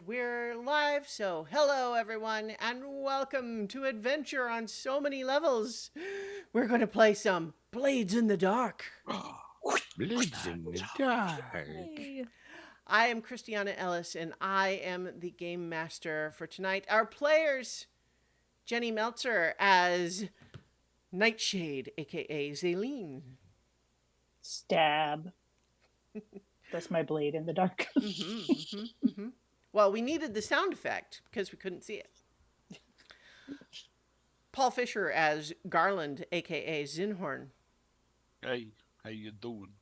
we're live, so hello everyone, and welcome to Adventure on So Many Levels. We're going to play some Blades in the Dark. Blades in the dark. Hey. I am Christiana Ellis, and I am the game master for tonight. Our players, Jenny Meltzer as Nightshade, aka Zaleen. Stab. That's my blade in the dark. Well, we needed the sound effect because we couldn't see it. Paul Fisher as Garland, aka Zinhorn. Hey, how you doing?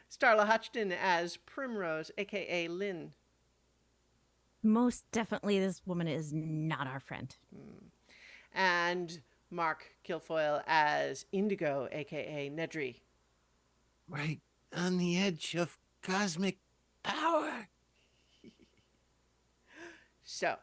Starla Hutchton as Primrose, aka Lynn. Most definitely, this woman is not our friend. And Mark Kilfoyle as Indigo, aka Nedry. Right on the edge of cosmic power. So,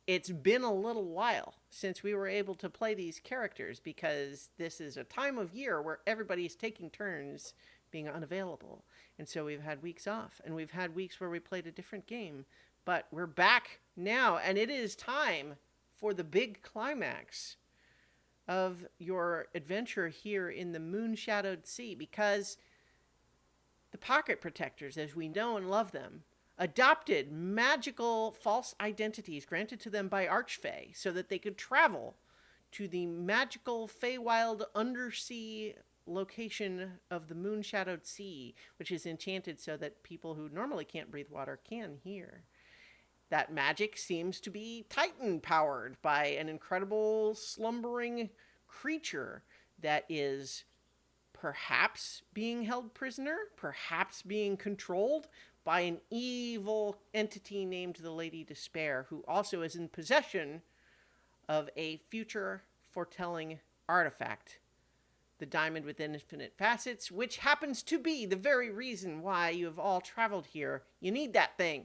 it's been a little while since we were able to play these characters because this is a time of year where everybody's taking turns being unavailable. And so we've had weeks off, and we've had weeks where we played a different game. But we're back now, and it is time for the big climax of your adventure here in the moon-shadowed sea, because the Pocket Protectors, as we know and love them, adopted magical false identities granted to them by Archfey so that they could travel to the magical Feywild undersea location of the moon-shadowed sea, which is enchanted so that people who normally can't breathe water can here. That magic seems to be Titan-powered by an incredible slumbering creature that is perhaps being held prisoner, perhaps being controlled by an evil entity named the Lady Despair, who also is in possession of a future foretelling artifact, the Diamond with Infinite Facets, which happens to be the very reason why you have all traveled here. You need that thing,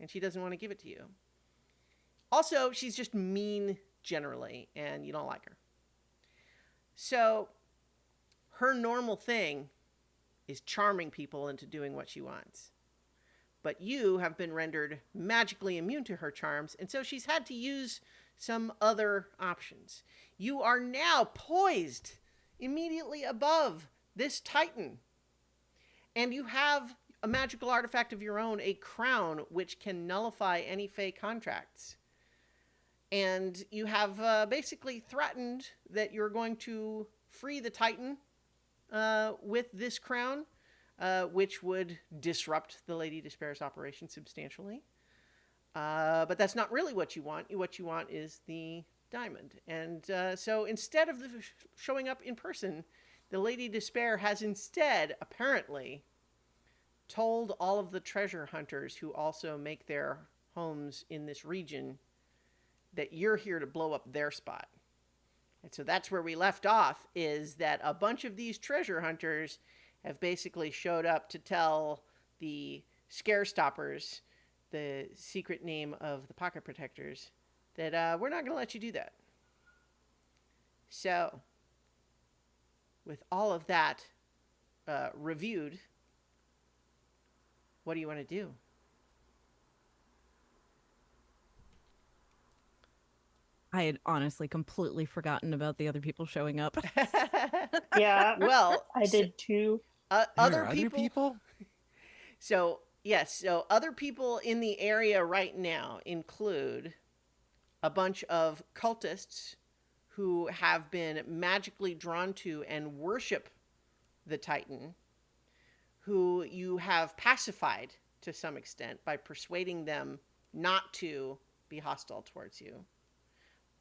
and she doesn't want to give it to you. Also, she's just mean generally, and you don't like her. So, her normal thing is charming people into doing what she wants. But you have been rendered magically immune to her charms, and so she's had to use some other options. You are now poised immediately above this Titan, and you have a magical artifact of your own, a crown, which can nullify any Fey contracts. And you have basically threatened that you're going to free the Titan with this crown, which would disrupt the Lady Despair's operation substantially. But that's not really what you want. What you want is the diamond. And so instead of showing up in person, the Lady Despair has instead, apparently, told all of the treasure hunters who also make their homes in this region that you're here to blow up their spot. And so that's where we left off, is that a bunch of these treasure hunters have basically showed up to tell the Scare Stoppers, the secret name of the Pocket Protectors, that we're not going to let you do that. So, with all of that reviewed, what do you want to do? I had honestly completely forgotten about the other people showing up. Yeah, Well, I did too. Other people? So, yes, so other people in the area right now include a bunch of cultists who have been magically drawn to and worship the Titan, who you have pacified to some extent by persuading them not to be hostile towards you.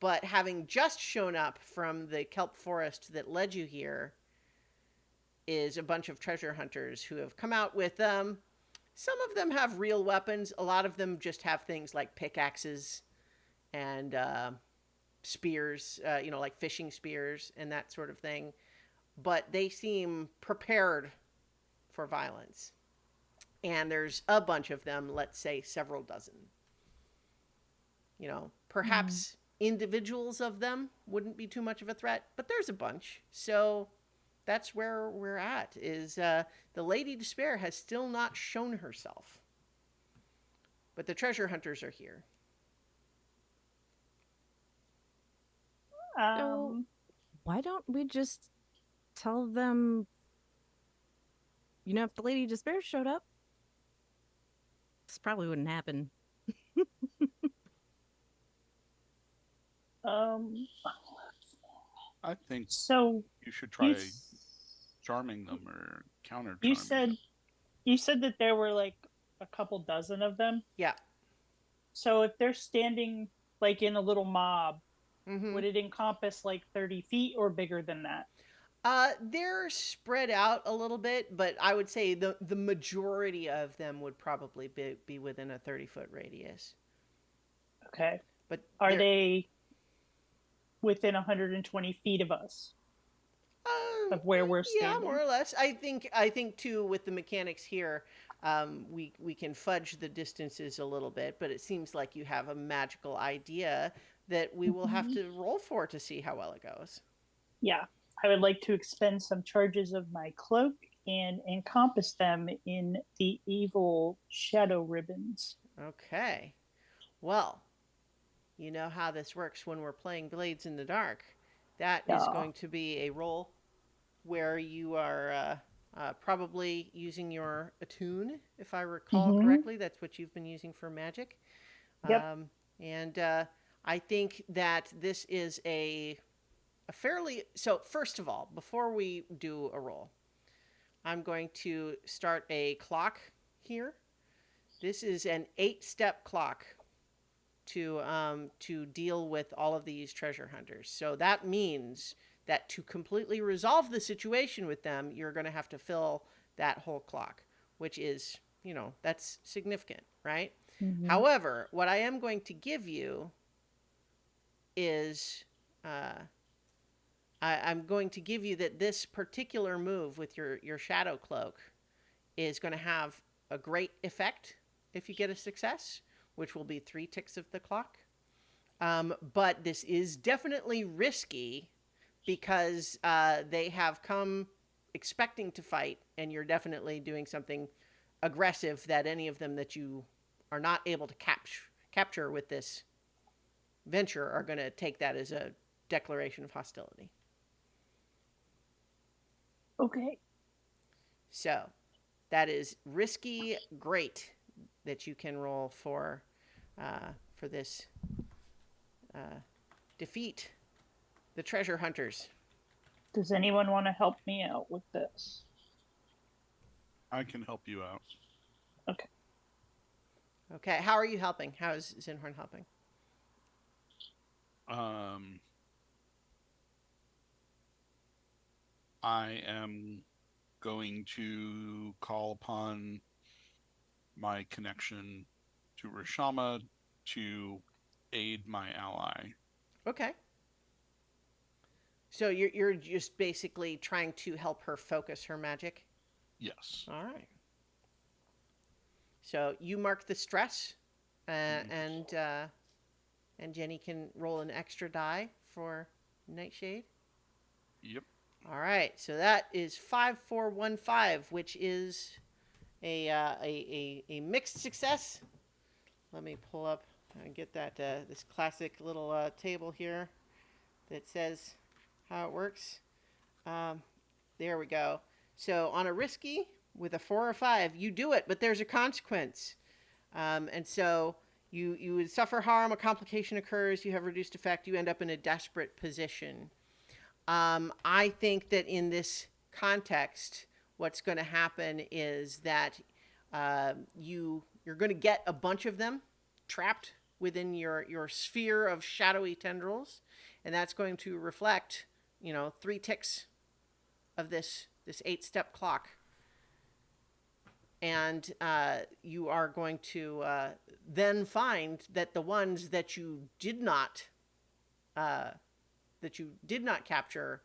But having just shown up from the kelp forest that led you here is a bunch of treasure hunters who have come out with them. Some of them have real weapons. A lot of them just have things like pickaxes and spears, like fishing spears and that sort of thing. But they seem prepared for violence. And there's a bunch of them, let's say several dozen. Perhaps individuals of them wouldn't be too much of a threat, but there's a bunch. So that's where we're at, is the Lady Despair has still not shown herself. but the treasure hunters are here. Why don't we just tell them, if the Lady Despair showed up, this probably wouldn't happen. I think So you should you try s- charming them or counter you charming said them. you said that there were like a couple dozen of them. Yeah. So if they're standing like in a little mob, Mm-hmm. would it encompass like 30 feet or bigger than that? They're spread out a little bit, but I would say the majority of them would probably be within a 30-foot radius. Okay. But Are they're- they within 120 feet of us? Of where we're Yeah, standing? more or less. I think too, with the mechanics here, we can fudge the distances a little bit, but it seems like you have a magical idea that we will have to roll for to see how well it goes. Yeah. I would like to expend some charges of my cloak and encompass them in the evil shadow ribbons. Okay. Well, you know how this works when we're playing Blades in the Dark. That is Yeah. going to be a roll where you are probably using your attune, if I recall Mhm. correctly. That's what you've been using for magic. Yep. And I think that this is a fairly... So, first of all, before we do a roll, I'm going to start a clock here. This is an 8-step clock to deal with all of these treasure hunters. So that means that to completely resolve the situation with them, you're going to have to fill that whole clock, which is, that's significant, right? Mhm. However, what I am going to give you is, I'm going to give you that this particular move with your shadow cloak is going to have a great effect if you get a success, which will be 3 ticks of the clock. But this is definitely risky because they have come expecting to fight, and you're definitely doing something aggressive that any of them that you are not able to capture with this venture are going to take that as a declaration of hostility. Okay. So that is risky, great that you can roll for this defeat the treasure hunters. Does anyone want to help me out with this? I can help you out. Okay. Okay, how are you helping? How is Zinhorn helping? I am going to call upon my connection to Rashama to aid my ally. Okay. So you're just basically trying to help her focus her magic? Yes. All right. So you mark the stress, and Jenny can roll an extra die for Nightshade. Yep. All right. So that is 5-4-1-5, which is a mixed success. Let me pull up and get that this classic little table here that says how it works. There we go. So on a risky with a 4 or 5, you do it, but there's a consequence. And so you would suffer harm, a complication occurs, you have reduced effect, you end up in a desperate position. I think that in this context, what's going to happen is that you're going to get a bunch of them trapped within your sphere of shadowy tendrils, and that's going to reflect 3 ticks of this 8-step clock. And you are going to then find that the ones that you did not capture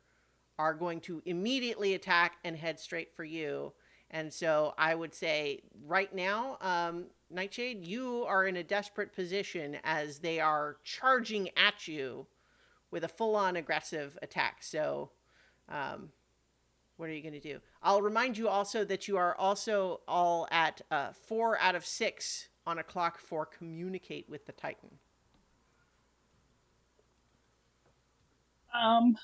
are going to immediately attack and head straight for you. And so I would say right now, Nightshade, you are in a desperate position as they are charging at you with a full-on aggressive attack. So what are you going to do? I'll remind you also that you are also all at 4 out of 6 on a clock for communicate with the Titan? Um,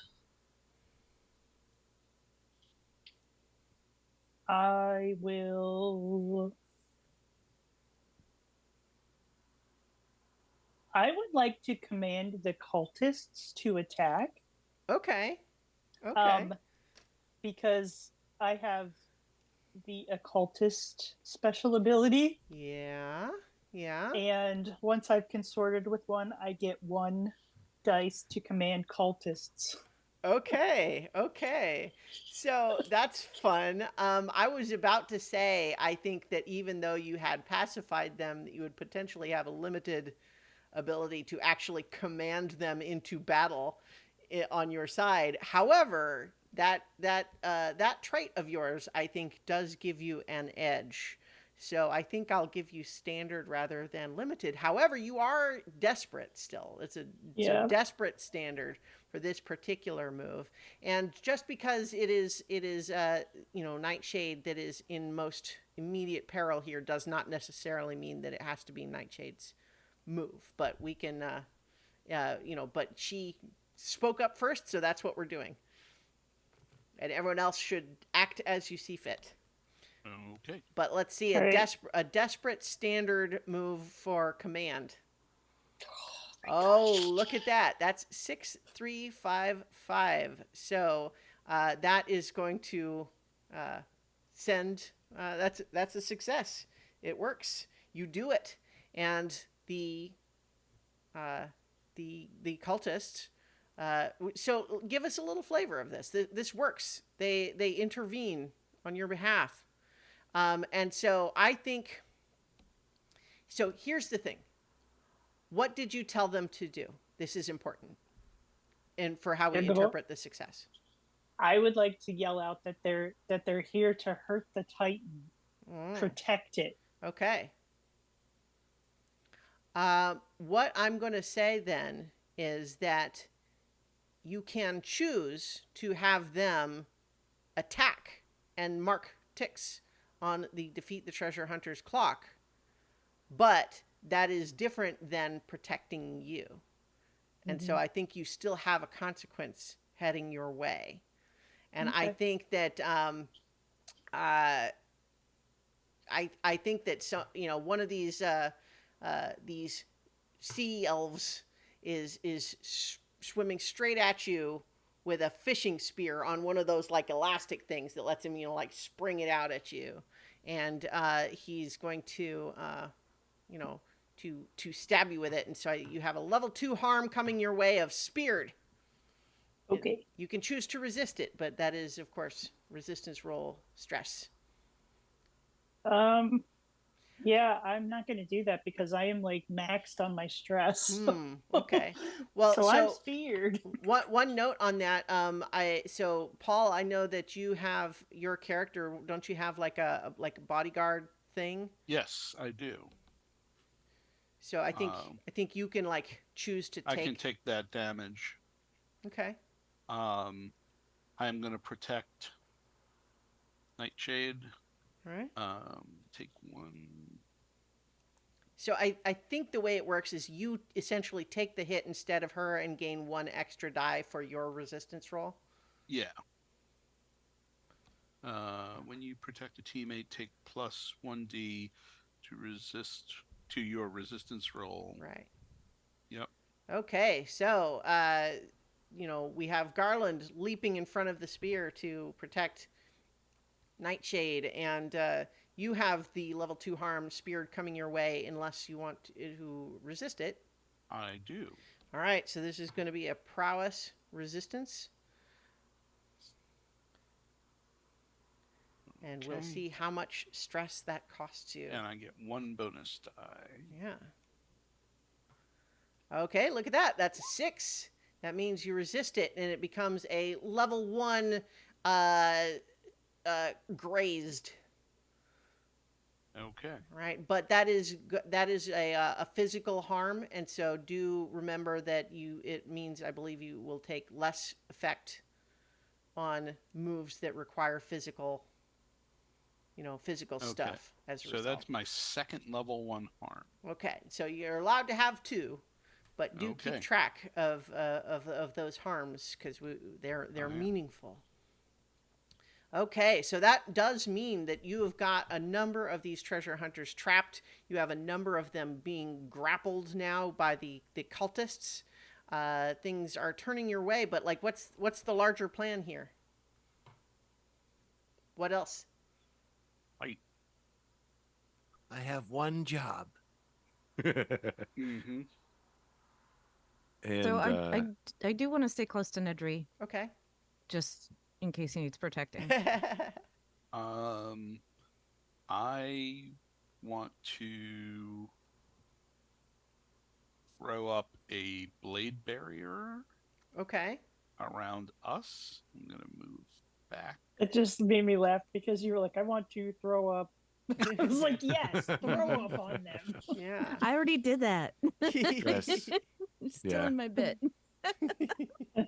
I will. I would like to command the cultists to attack. Okay. Okay. Because I have the occultist special ability, Yeah. Yeah. and once I've consorted with one, I get 1 dice to command cultists. Okay, okay. So that's fun. I was about to say, I think that even though you had pacified them, that you would potentially have a limited ability to actually command them into battle on your side. However, that trait of yours, I think, does give you an edge. So I think I'll give you standard rather than limited. However, you are desperate still. It's a Yeah. desperate standard for this particular move. And just because it is Nightshade that is in most immediate peril here does not necessarily mean that it has to be Nightshade's move. But we can but she spoke up first, so that's what we're doing. And everyone else should act as you see fit. Okay. But let's see All right. a desperate standard move for command. Oh, look at that. That's 6-3-5-5. So that is going to send. That's a success. It works. You do it, and the cultists. So give us a little flavor of this. This works. They intervene on your behalf, and so I think. So here's the thing. What did you tell them to do? This is important, and for how we interpret the success. I would like to yell out that they're here to hurt the Titan, protect it. Okay. What I'm going to say then is that you can choose to have them attack and mark ticks on the Defeat the Treasure Hunter's clock, but that is different than protecting you. And so I think you still have a consequence heading your way. And I think that I think that one of these sea elves is swimming straight at you with a fishing spear on one of those like elastic things that lets him like spring it out at you, and he's going to to stab you with it, and so you have a level 2 harm coming your way of speared. Okay. You can choose to resist it, but that is, of course, resistance roll stress. Yeah, I'm not going to do that because I am like maxed on my stress. Okay. Well, so I'm speared. One note on that. So Paul, I know that you have your character. Don't you have like a bodyguard thing? Yes, I do. So I think you can like choose to take. I can take that damage. Okay. I'm going to protect Nightshade. All right. Take 1. So I think the way it works is you essentially take the hit instead of her and gain 1 extra die for your resistance roll. Yeah. When you protect a teammate, take plus 1d to your resistance roll. Right. Yep. Okay, so we have Garland leaping in front of the spear to protect Nightshade, and you have the level 2 harm spear coming your way unless you want to resist it. I do. All right, so this is going to be a prowess resistance. And we'll see how much stress that costs you. And I get 1 bonus die. Yeah. Okay, look at that. That's a 6. That means you resist it, and it becomes a level 1 grazed. Okay. Right, but that is a physical harm, and so do remember that it means, I believe, you will take less effect on moves that require physical physical Okay. stuff as a So result. that's my second level 1 harm. Okay, so you're allowed to have 2, but do keep Okay. track of those harms because they're Oh, yeah. meaningful. Okay, so that does mean that you have got a number of these treasure hunters trapped. You have a number of them being grappled now by the cultists. Things are turning your way, but like, what's the larger plan here? What else? Fight. I have one job. Mm-hmm. And So I do want to stay close to Nedry, Okay. just in case he needs protecting. I want to throw up a blade barrier Okay. around us. I'm gonna move back. It just made me laugh because you were like, I want to throw up. I was like, yes, throw up on them. Yeah. I already did that. Yes. Still Yeah. in my bit.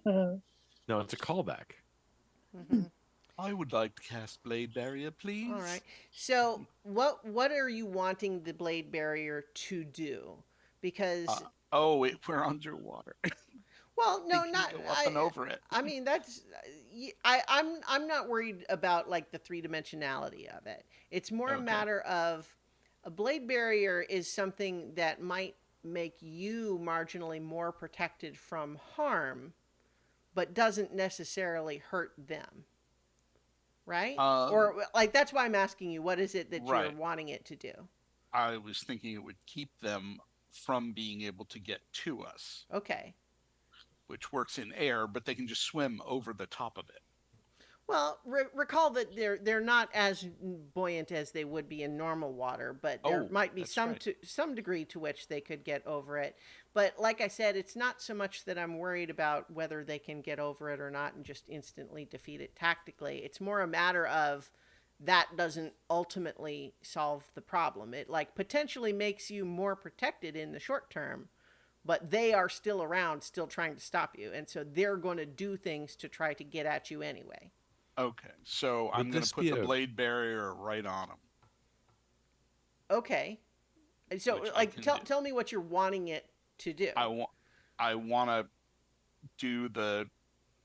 no, it's a callback. Mhm. I would like to cast blade barrier, please. All right. So, what are you wanting the blade barrier to do? Because We're underwater. well, no, We can not go up and over it. I mean, that's I'm not worried about like the 3-dimensionality of it. It's more a Okay. matter of a blade barrier is something that might make you marginally more protected from harm, but doesn't necessarily hurt them. Right? Or like that's why I'm asking you, what is it that you're Right. wanting it to do? I was thinking it would keep them from being able to get to us, Okay. which works in air, but they can just swim over the top of it. Well, recall that they're not as buoyant as they would be in normal water, but there might be that's some right. some degree to which they could get over it. But like I said, it's not so much that I'm worried about whether they can get over it or not and just instantly defeat it tactically. It's more a matter of that doesn't ultimately solve the problem. It like potentially makes you more protected in the short term, but they are still around, still trying to stop you, and so they're going to do things to try to get at you anyway. Okay, so I'm going this to put be the a- blade barrier right on them. Okay. So, Which I like, can do. tell me what you're wanting it to do. I want to do the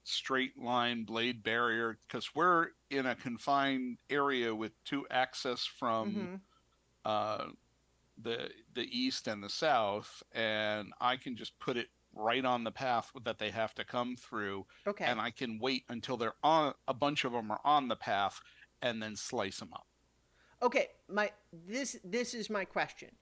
straight line blade barrier because we're in a confined area with 2 access from Mhm. the east and the south, and I can just put it right on the path that they have to come through, Okay. and I can wait until they're on a bunch of them are on the path, and then slice them up. Okay. This is my question.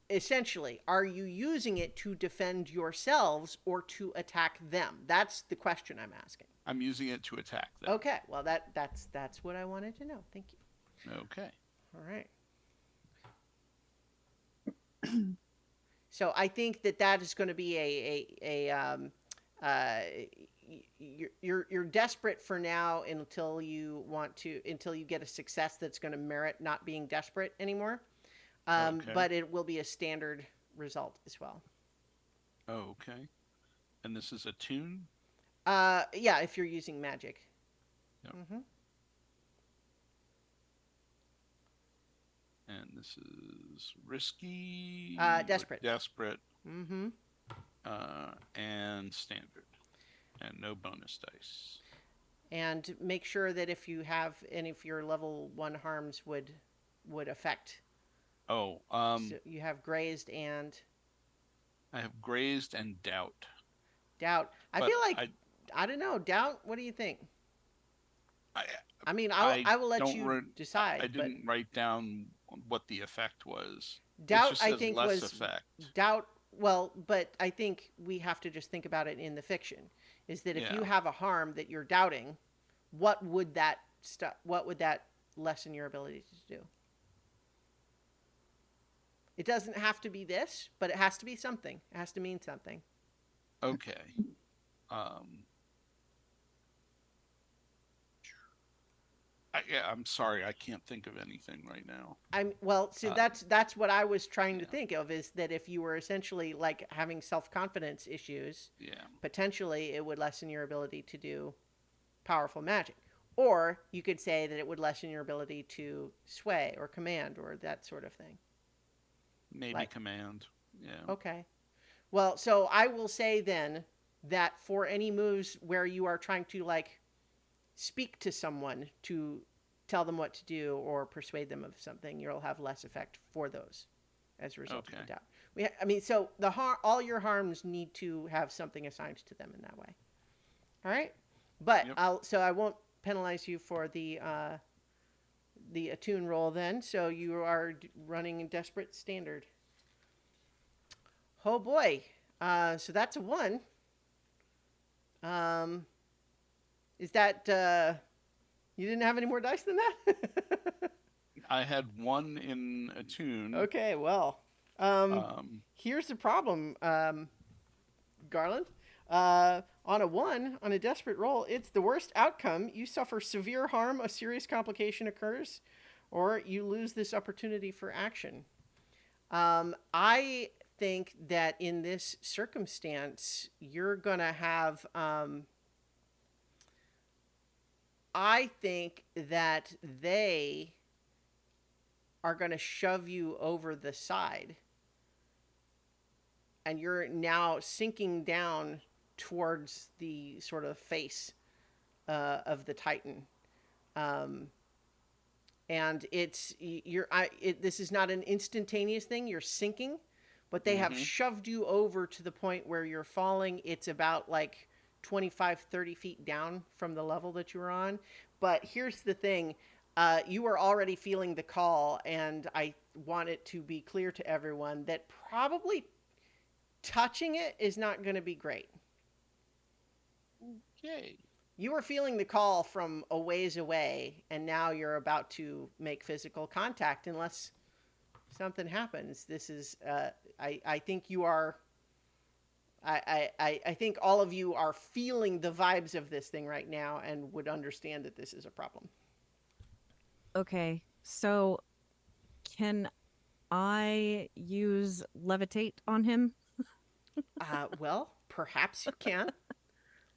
Essentially, are you using it to defend yourselves or to attack them? That's the question I'm asking. I'm using it to attack them. Okay. Well, that's what I wanted to know. Thank you. Okay. All right. So I think that is going to be you're desperate for now until you get a success that's going to merit not being desperate anymore. Okay. But it will be a standard result as well. Okay. And this is a tune? Yeah, if you're using magic. Yep. Mm-hmm. And this is risky. Desperate. Desperate. Mm-hmm. And standard. And no bonus dice. And make sure that if you have any of your level 1 harms would affect. Oh, So you have grazed and I have grazed and doubt. doubt. I But feel like I don't know. Doubt. What do you think? I mean, I I will let don't you decide. I didn't write down what the effect was. But doubt, it just I says think, less was effect. doubt. Well, but I think we have to just think about it in the fiction. Is that if you Yeah. have a harm that you're doubting, what would that lessen your ability to do? It doesn't have to be this, but it has to be something. It has to mean something. Okay. I'm sorry, I can't think of anything right now. See, Uh, that's what I was trying to yeah. think of, is that if you were essentially like having self-confidence issues, Yeah. potentially it would lessen your ability to do powerful magic. Or you could say that it would lessen your ability to sway or command or that sort of thing. Maybe Like- command. Yeah. Okay. Well, so I will say then that for any moves where you are trying to like speak to someone to tell them what to do or persuade them of something, you'll have less effect for those as a result of Okay. the doubt. I mean, so all your harms need to have something assigned to them in that way. All right, but Yep. I won't penalize you for the attune roll then. So you are running desperate standard. Oh boy, so that's a 1. Is that you didn't have any more dice than that? I had 1 in attune. Okay, well, here's the problem, Garland. On a 1, on a desperate roll, it's the worst outcome. You suffer severe harm, a serious complication occurs, or you lose this opportunity for action. I think that in this circumstance, you're going to have. I think that they are going to shove you over the side. And you're now sinking down towards the sort of face of the Titan. And this is not an instantaneous thing. You're sinking, but they have Mhm. shoved you over to the point where you're falling. It's about like 25, 30 feet down from the level that you were on. But here's the thing. You are already feeling the call, and I want it to be clear to everyone that probably touching it is not going to be great. Okay. You were feeling the call from a ways away, and now you're about to make physical contact unless something happens. This is, I think you are, I think all of you are feeling the vibes of this thing right now and would understand that this is a problem. Okay, so can I use levitate on him? Well, perhaps you can.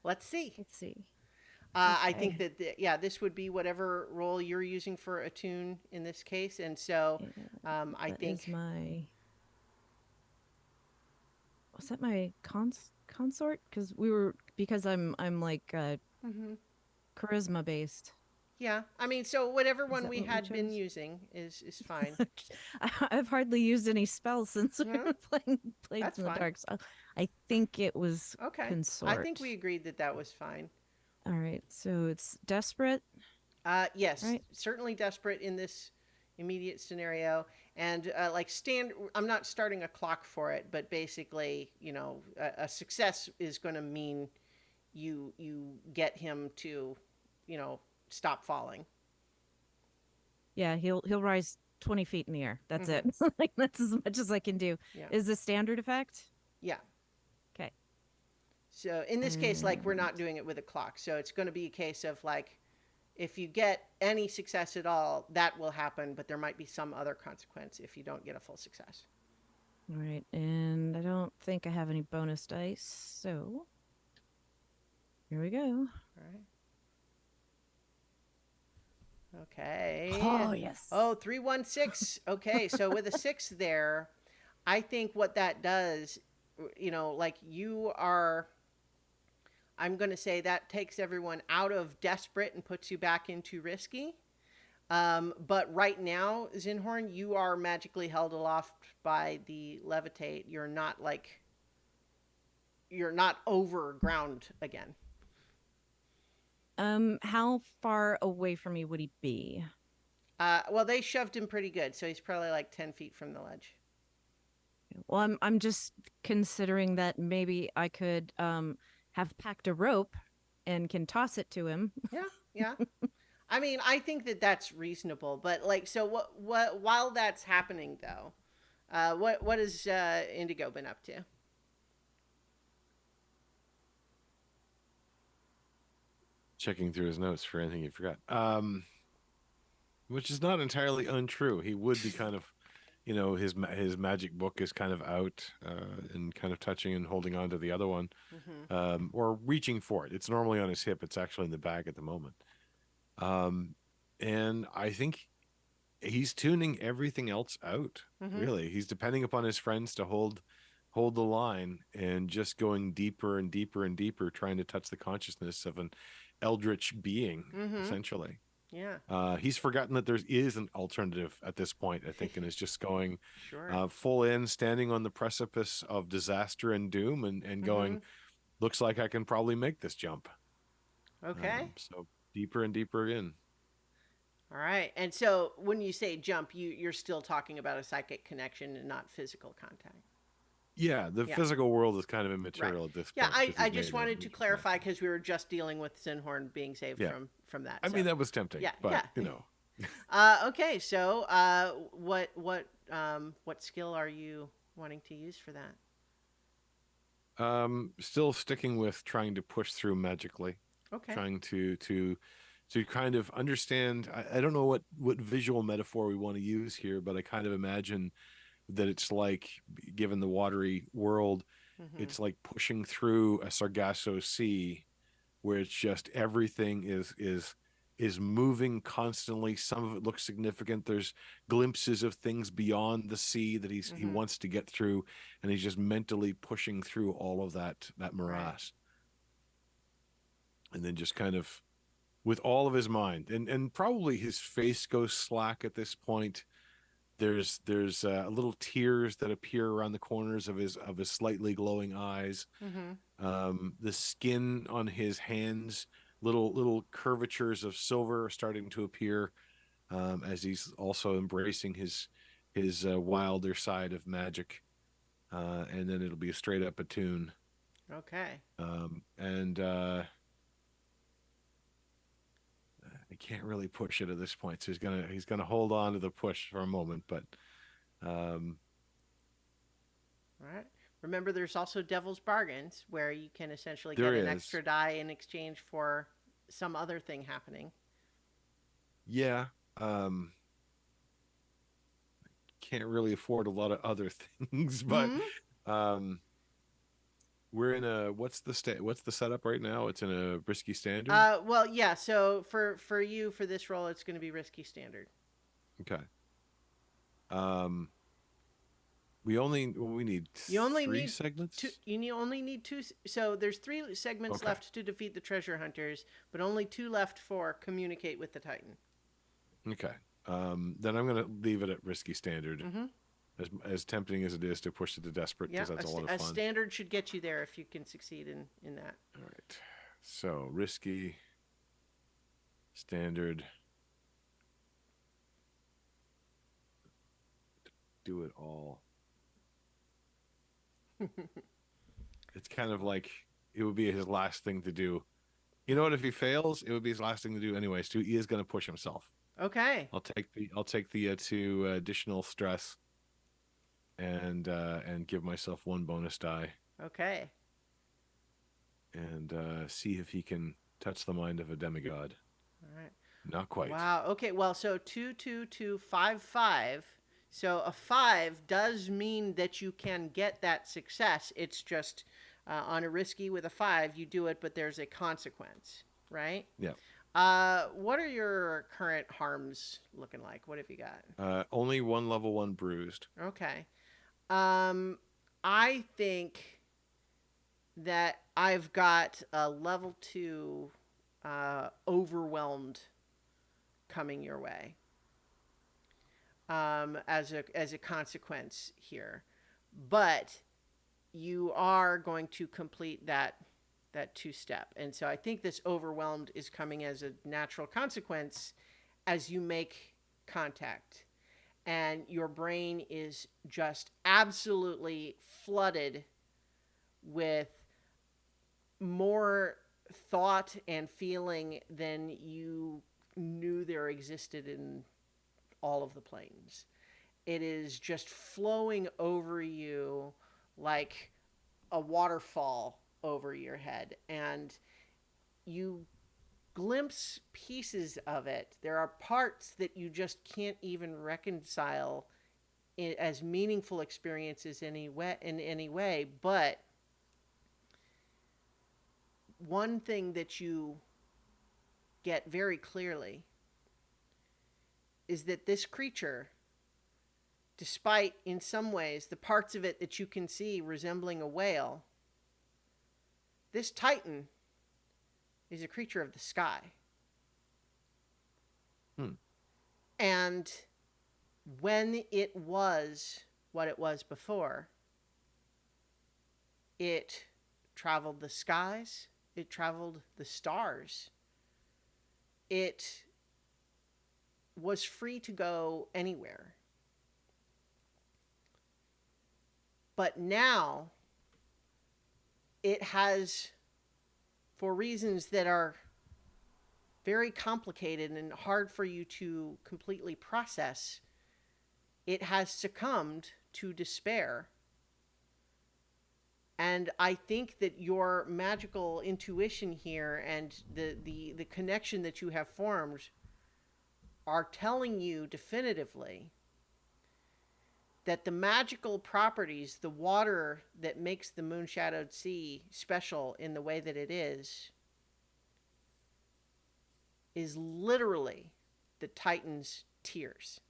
Let's see. Let's see. I think Okay. that this would be whatever role you're using for attune in this case, and so I That think is my. Was that my consort? Because I'm like Mhm. charisma based. Yeah, I mean, so whatever one that we what we had been chose? using is fine. I've hardly used any spells since we Yeah, were playing Blades that's in the fine. Dark. So I think it was Okay, consort. I think we agreed that that was fine. All right, so it's desperate. Yes, Right. certainly desperate in this immediate scenario, and I'm not starting a clock for it, but basically, a success is going to mean you get him to, stop falling. Yeah, he'll rise 20 feet in the air. That's it. Like that's as much as I can do. Yeah. Is the standard effect? Yeah. Okay. So in this case, like we're not doing it with a clock, so it's going to be a case of like, if you get any success at all, that will happen, but there might be some other consequence if you don't get a full success. All right, and I don't think I have any bonus dice, so here we go. All right. Okay. Oh, yes. Oh, 316. Okay, so with a 6 there, I think what that does, like you are, I'm going to say that takes everyone out of desperate and puts you back into risky. But right now, Zinhorn, you are magically held aloft by the levitate. You're not over ground again. How far away from me would he be? Well, they shoved him pretty good, so he's probably like 10 feet from the ledge. Well, I'm just considering that maybe I could have packed a rope and can toss it to him. Yeah. I mean, I think that that's reasonable, but like, so what while that's happening though, what has Indigo been up to? Checking through his notes for anything he forgot. Which is not entirely untrue. He would be kind of, his magic book is kind of out and kind of touching and holding on to the other one, Mm-hmm. or reaching for it. It's normally on his hip. It's actually in the bag at the moment. And I think he's tuning everything else out. Mhm. Really, he's depending upon his friends to hold the line and just going deeper and deeper and deeper, trying to touch the consciousness of an eldritch being, Mhm. essentially. Yeah. He's forgotten that there is an alternative at this point, I think, and is just going Sure. full in, standing on the precipice of disaster and doom, and going, Mhm. looks like I can probably make this jump. Okay. So deeper and deeper in. All right. And so when you say jump, you're still talking about a psychic connection and not physical contact. Yeah, the Yeah. physical world is kind of Right. immaterial at this Yeah, point. 'Cause I he's just made an wanted to initial clarify connection. because we were just dealing with Zinhorn being saved Yeah. from that. I So mean, that was tempting, yeah, but yeah. you know, Okay, so what skill are you wanting to use for that? still sticking with trying to push through magically, Okay. trying to kind of understand. I don't know what visual metaphor we want to use here, but I kind of imagine that it's like, given the watery world, Mm-hmm. it's like pushing through a Sargasso Sea, where it's just everything is moving constantly. Some of it looks significant. There's glimpses of things beyond the sea that he Mm-hmm. wants to get through, and he's just mentally pushing through all of that Right. morass, and then just kind of with all of his mind, and probably his face goes slack at this point. There's little tears that appear around the corners of his slightly glowing eyes. Mm-hmm. The skin on his hands, little curvatures of silver are starting to appear, as he's also embracing his wilder side of magic. And then it'll be a straight up attune. Okay. And I can't really push it at this point, so he's gonna hold on to the push for a moment, but um, All right. Remember, there's also Devil's Bargains, where you can essentially there get an is, extra die in exchange for some other thing happening. yeah. Can't really afford a lot of other things, but Hmm. um, we're in a what's the setup right now? It's in a risky standard. Well, yeah. So for you for this role, it's going to be risky standard. Okay. Um, we need You only three need two. segments. Only need two. So there's three segments Okay. left to defeat the treasure hunters, but only two left for communicate with the Titan. Okay. Then I'm gonna leave it at risky standard, Mm-hmm. as tempting as it is to push it to desperate, Yeah, because that's a lot of a fun. standard should get you there if you can succeed in that. All right. So risky standard. Do it all. It's kind of like it would be his last thing to do. You know what? If he fails, it would be his last thing to do anyway. So he is going to push himself. Okay. I'll take the two additional stress, and give myself one bonus die, Okay. and see if he can touch the mind of a demigod. All right. Not quite. Wow. Okay. Well, so 2, 2, 2, 5, 5. So a 5 does mean that you can get that success. It's just on a risky with a 5, you do it, but there's a consequence, right? Yeah. What are your current harms looking like? What have you got? Only one level 1 bruised. Okay. I think that I've got a level 2 overwhelmed coming your way as a consequence here, but you are going to complete that 2-step, and so I think this overwhelmed is coming as a natural consequence as you make contact, and your brain is just absolutely flooded with more thought and feeling than you knew there existed in all of the planes. It is just flowing over you like a waterfall over your head, and you glimpse pieces of it. There are parts that you just can't even reconcile as meaningful experiences in any way, but one thing that you get very clearly is that this creature, despite in some ways the parts of it that you can see resembling a whale, this Titan is a creature of the sky. And when it was what it was before, it traveled the skies, it traveled the stars. It was free to go anywhere. But now it has, for reasons that are very complicated and hard for you to completely process, it has succumbed to despair. And I think that your magical intuition here and the connection that you have formed are telling you definitively that the magical properties, the water that makes the Moonshadowed Sea special in the way that it is literally the Titan's tears.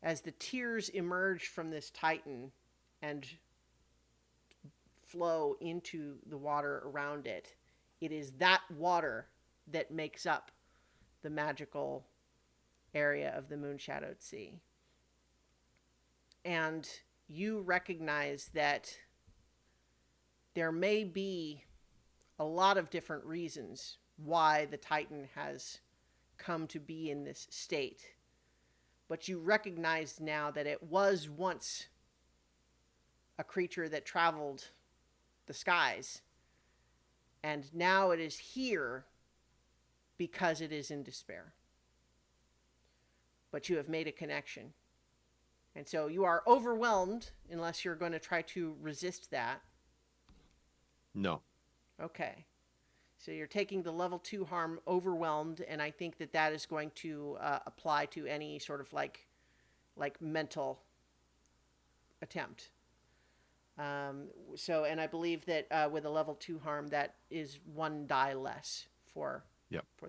As the tears emerge from this Titan and flow into the water around it, it is that water that makes up the magical area of the Moonshadowed Sea. And you recognize that there may be a lot of different reasons why the Titan has come to be in this state. But you recognize now that it was once a creature that traveled the skies. And now it is here because it is in despair. But you have made a connection. And so you are overwhelmed unless you're going to try to resist that. No. Okay. So you're taking the level 2 harm overwhelmed, and I think that that is going to apply to any sort of like mental attempt. So, and I believe that with a level 2 harm, that is 1 die less for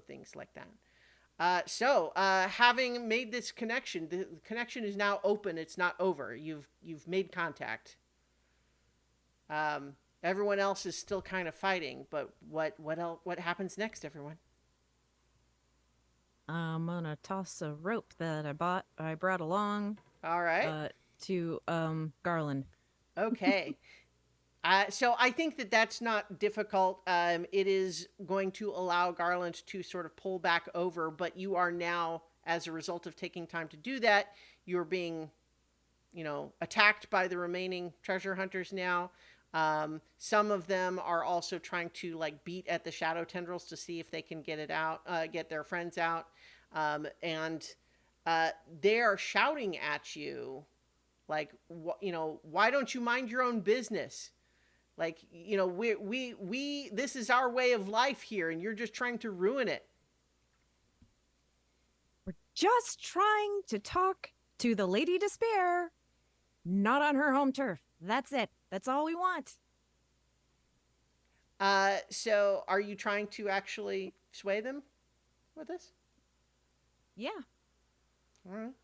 things like that. So having made this connection, the connection is now open. It's not over. You've made contact. Everyone else is still kind of fighting, but what happens next, everyone? I'm gonna toss a rope that I brought along All right. to Garland. Okay. So I think that that's not difficult. It is going to allow Garland to sort of pull back over, but you are now, as a result of taking time to do that, you're being, attacked by the remaining treasure hunters now. Some of them are also trying to beat at the shadow tendrils to see if they can get it out, get their friends out. And they are shouting at you why don't you mind your own business? We this is our way of life here, and you're just trying to ruin it. We're just trying to talk to the Lady Despair, not on her home turf. That's it. That's all we want. So are you trying to actually sway them with this? Yeah. All right.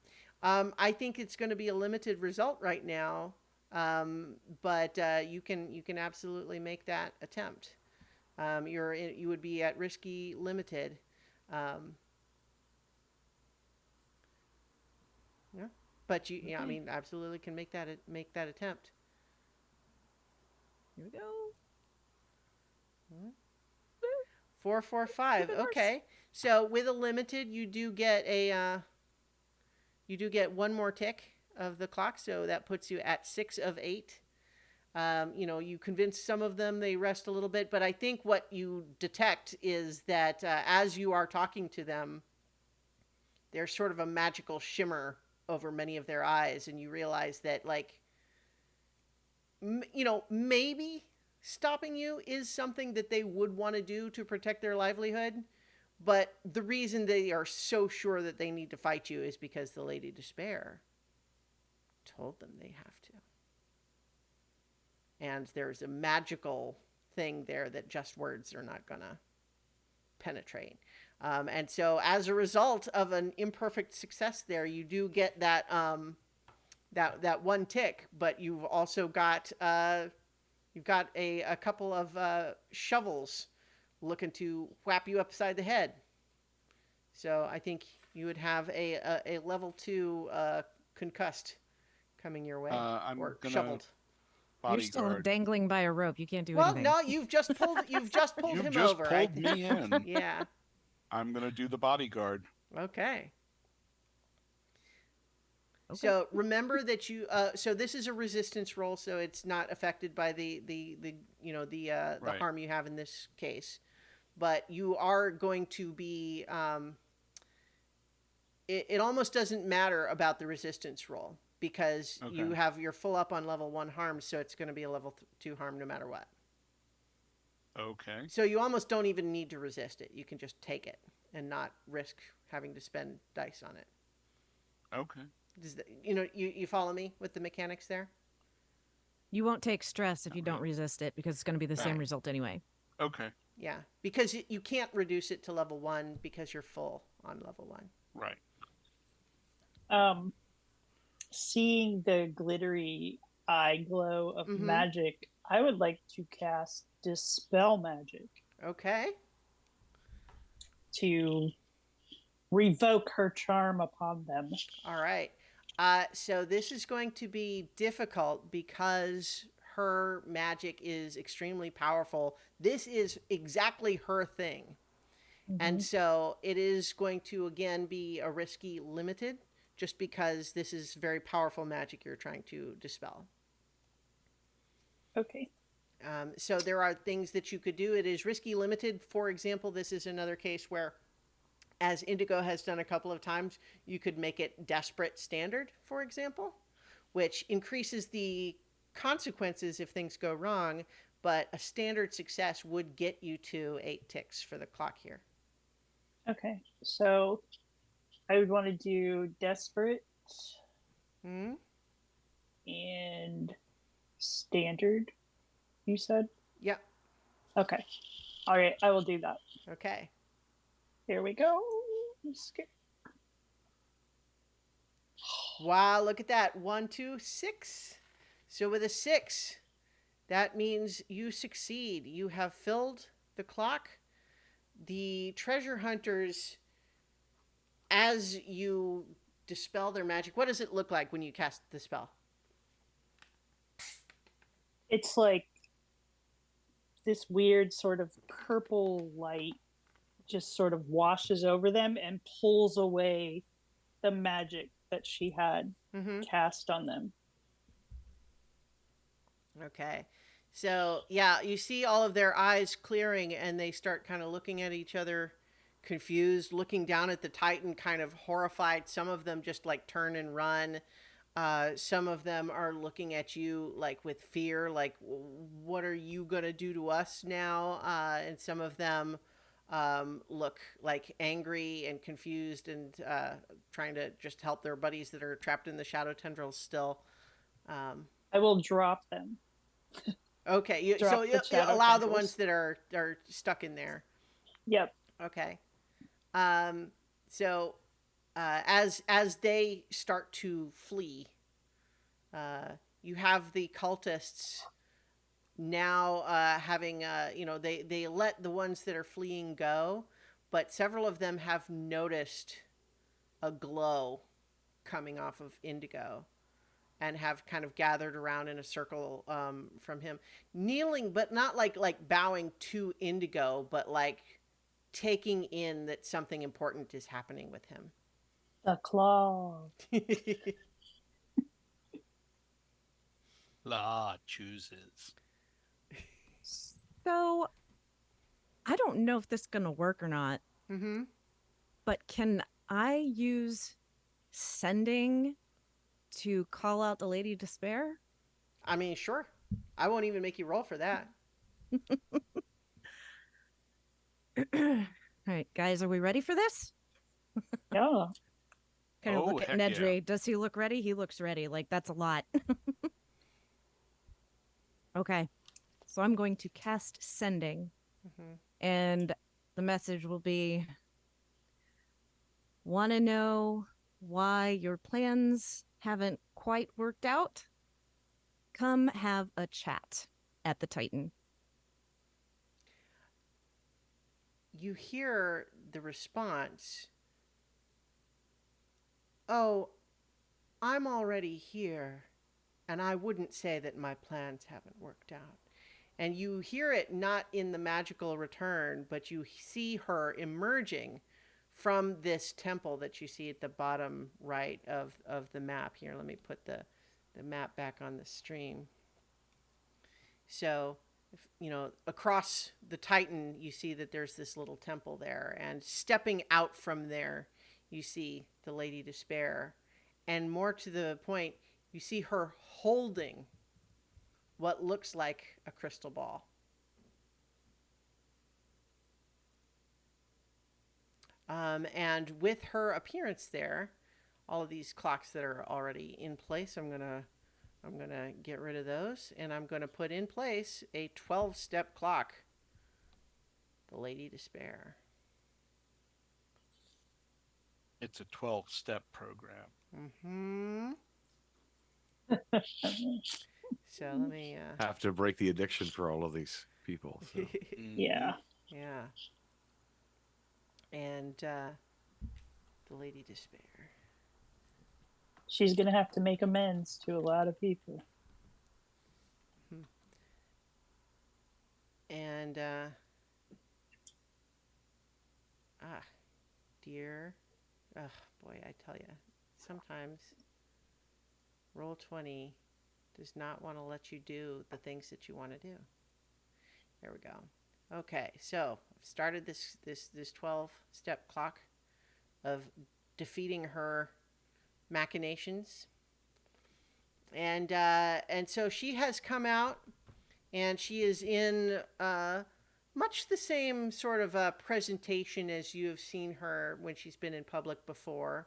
I think it's going to be a limited result right now, but you can absolutely make that attempt. You would be at risky limited. Yeah, but Okay. I mean, absolutely can make that attempt. Here we go. 4, 4, 5. Reverse. Okay, so with a limited, you do get one more tick of the clock, so that puts you at 6 of 8. You convince some of them, they rest a little bit, but I think what you detect is that as you are talking to them, there's sort of a magical shimmer over many of their eyes, and you realize that maybe stopping you is something that they would want to do to protect their livelihood. But the reason they are so sure that they need to fight you is because the Lady Despair told them they have to. And there's a magical thing there that just words are not gonna penetrate. And so, as a result of an imperfect success there, you do get that that one tick, but you've also got a couple of shovels looking to whap you upside the head. So I think you would have a level 2 concussed coming your way, I'm or gonna shoveled. You're still bodyguard. dangling by a rope. You can't do Well, anything. no, you've just pulled You've him just over. pulled me in. Yeah. I'm gonna do the bodyguard. Okay. Okay. So remember that you. So this is a resistance roll, so it's not affected by the Right. harm you have in this case, but you are going to be. It almost doesn't matter about the resistance roll because you Okay. have your full up on level 1 harm, so it's going to be a level 2 harm no matter what. Okay. So you almost don't even need to resist it. You can just take it and not risk having to spend dice on it. Okay. You follow me with the mechanics there? You won't take stress if you Not don't really. resist it because it's going to be the same Right. result anyway. Okay. Yeah, because you can't reduce it to level 1 because you're full on level 1. Right. Seeing the glittery eye glow of Mhm. magic, I would like to cast Dispel Magic Okay. to revoke her charm upon them. All right. So this is going to be difficult because her magic is extremely powerful. This is exactly her thing. And so it is going to, again, be a risky limited just because this is very powerful magic you're trying to dispel. Okay. So there are things that you could do. It is risky limited. For example, this is another case where, as Indigo has done a couple of times, you could make it desperate standard, for example, which increases the consequences if things go wrong, but a standard success would get you to 8 ticks for the clock here. Okay. So I would want to do Desperate Hmm? and Standard, you said? Yep. Okay. All right. I will do that. Okay. Here we go. I'm scared. Wow, look at that. 1, 2, 6. So with a 6, that means you succeed. You have filled the clock. The treasure hunters, as you dispel their magic, what does it look like when you cast the spell? It's like this weird sort of purple light just sort of washes over them and pulls away the magic that she had Mm-hmm. cast on them. Okay. So, yeah, you see all of their eyes clearing and they start kind of looking at each other confused, looking down at the Titan kind of horrified. Some of them just like turn and run. Some of them are looking at you like with fear, like, what are you going to do to us now? And some of them look like angry and confused and trying to just help their buddies that are trapped in the shadow tendrils still. I will drop them. Okay, Drop so the you shadow allow the tendrils. ones that are stuck in there. Yep. Okay. So as they start to flee, you have the cultists now having they let the ones that are fleeing go, but several of them have noticed a glow coming off of Indigo and have kind of gathered around in a circle from him, kneeling, but not like bowing to Indigo, but like taking in that something important is happening with him. The claw. La chooses. So I don't know if this is going to work or not, Mm-hmm. but can I use sending to call out the Lady Despair? I mean, sure. I won't even make you roll for that. All right, guys, are we ready for this? Yeah. Kind of Oh, look at heck yeah. Nedry. Does he look ready? He looks ready. Like, that's a lot. Okay. So I'm going to cast sending, Mhm. and the message will be, want to know why your plans haven't quite worked out? Come have a chat at the Titan. You hear the response, "Oh, I'm already here, and I wouldn't say that my plans haven't worked out." And you hear it not in the magical return, but you see her emerging from this temple that you see at the bottom right of the map. Here, let me put the map back on the stream. So, if, across the Titan, you see that there's this little temple there, and stepping out from there, you see the Lady Despair, and more to the point, you see her holding what looks like a crystal ball. And with her appearance there, all of these clocks that are already in place, I'm gonna get rid of those, and I'm gonna put in place a 12-step clock. The Lady Despair. It's a 12-step program. Mm-hmm. So let me. Have to break the addiction for all of these people. So. Yeah. Yeah. And the Lady Despair. She's gonna have to make amends to a lot of people. And dear. Oh boy, I tell you, sometimes Roll20 does not want to let you do the things that you want to do. There we go. Okay, so I've started this 12-step clock of defeating her machinations, and so she has come out, and she is in much the same sort of presentation as you have seen her when she's been in public before.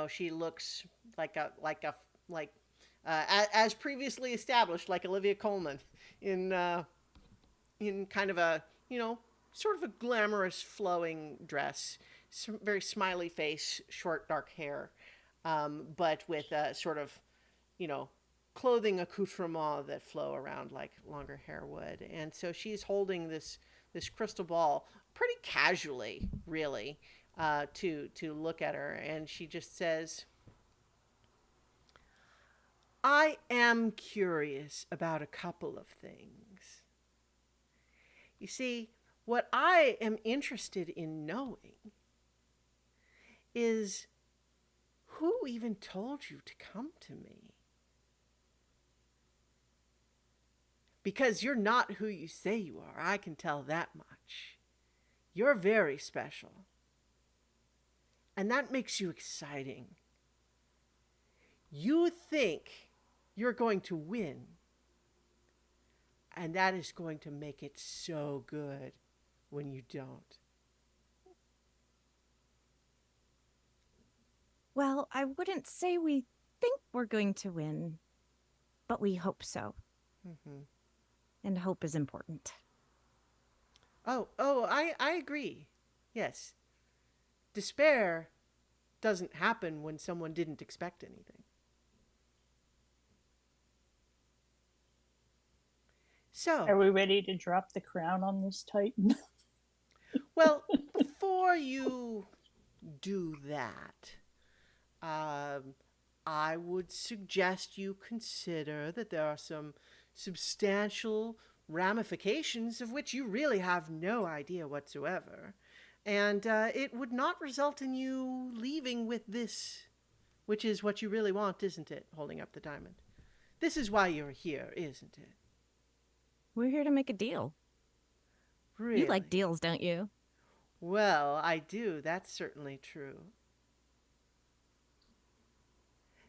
She looks like as previously established, like Olivia Colman in kind of a sort of a glamorous flowing dress, very smiley face, short dark hair, but with a sort of clothing accoutrement that flow around like longer hair would. And so she's holding this crystal ball pretty casually, really, to look at her, and she just says, "I am curious about a couple of things. You see, what I am interested in knowing is who even told you to come to me? Because you're not who you say you are, I can tell that much. You're very special. And that makes you exciting. You think you're going to win. And that is going to make it so good when you don't." Well, I wouldn't say we think we're going to win, but we hope so. Mm-hmm. And hope is important. Oh, I agree. Yes. Despair doesn't happen when someone didn't expect anything. So, Are we ready to drop the crown on this Titan? well, before you do that, I would suggest you consider that there are some substantial ramifications of which you really have no idea whatsoever. And it would not result in you leaving with this, which is what you really want, isn't it? Holding up the diamond. This is why you're here, isn't it? We're here to make a deal. Really? You like deals, don't you? Well, I do. That's certainly true.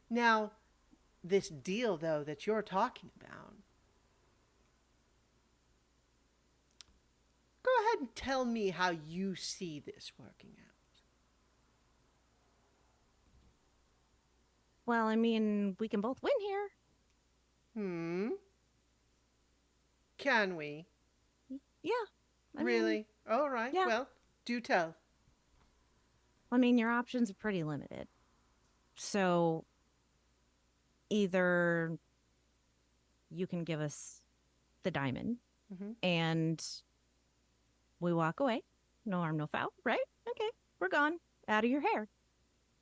Now, this deal, though, that you're talking about, go ahead and tell me how you see this working out. Well, I mean, we can both win here. Hmm? Can we? Yeah. I mean, Really? All right. yeah. Well, do tell. I mean, your options are pretty limited. So either you can give us the diamond Hmm. and we walk away. No harm, no foul, right? Okay, we're gone. Out of your hair.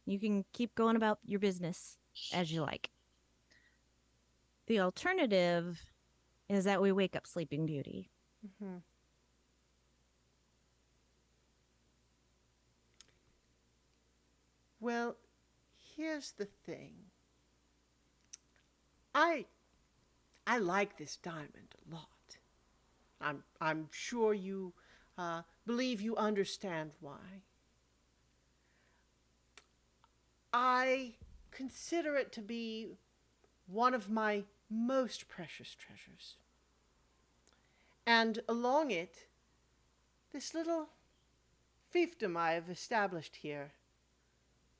You can keep going about your business as you like. The alternative is that we wake up Sleeping Beauty. Hmm. Well, here's the thing. I I like this diamond a lot. I'm sure you believe you understand why. I consider it to be one of my most precious treasures. And along it, this little fiefdom I have established here,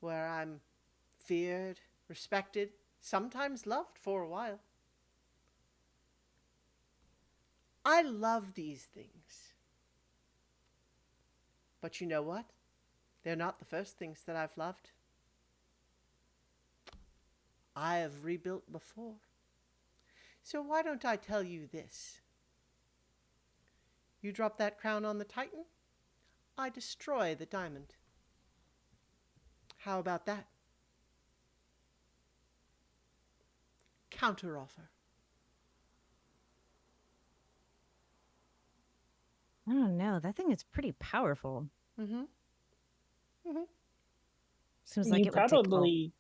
where I'm feared, respected, sometimes loved for a while. I love these things. But you know what? They're not the first things that I've loved. I have rebuilt before. So why don't I tell you this? You drop that crown on the Titan, I destroy the diamond. How about that? Counteroffer. I don't know. That thing is pretty powerful. Mm-hmm. Mm-hmm. Seems like You it would take probably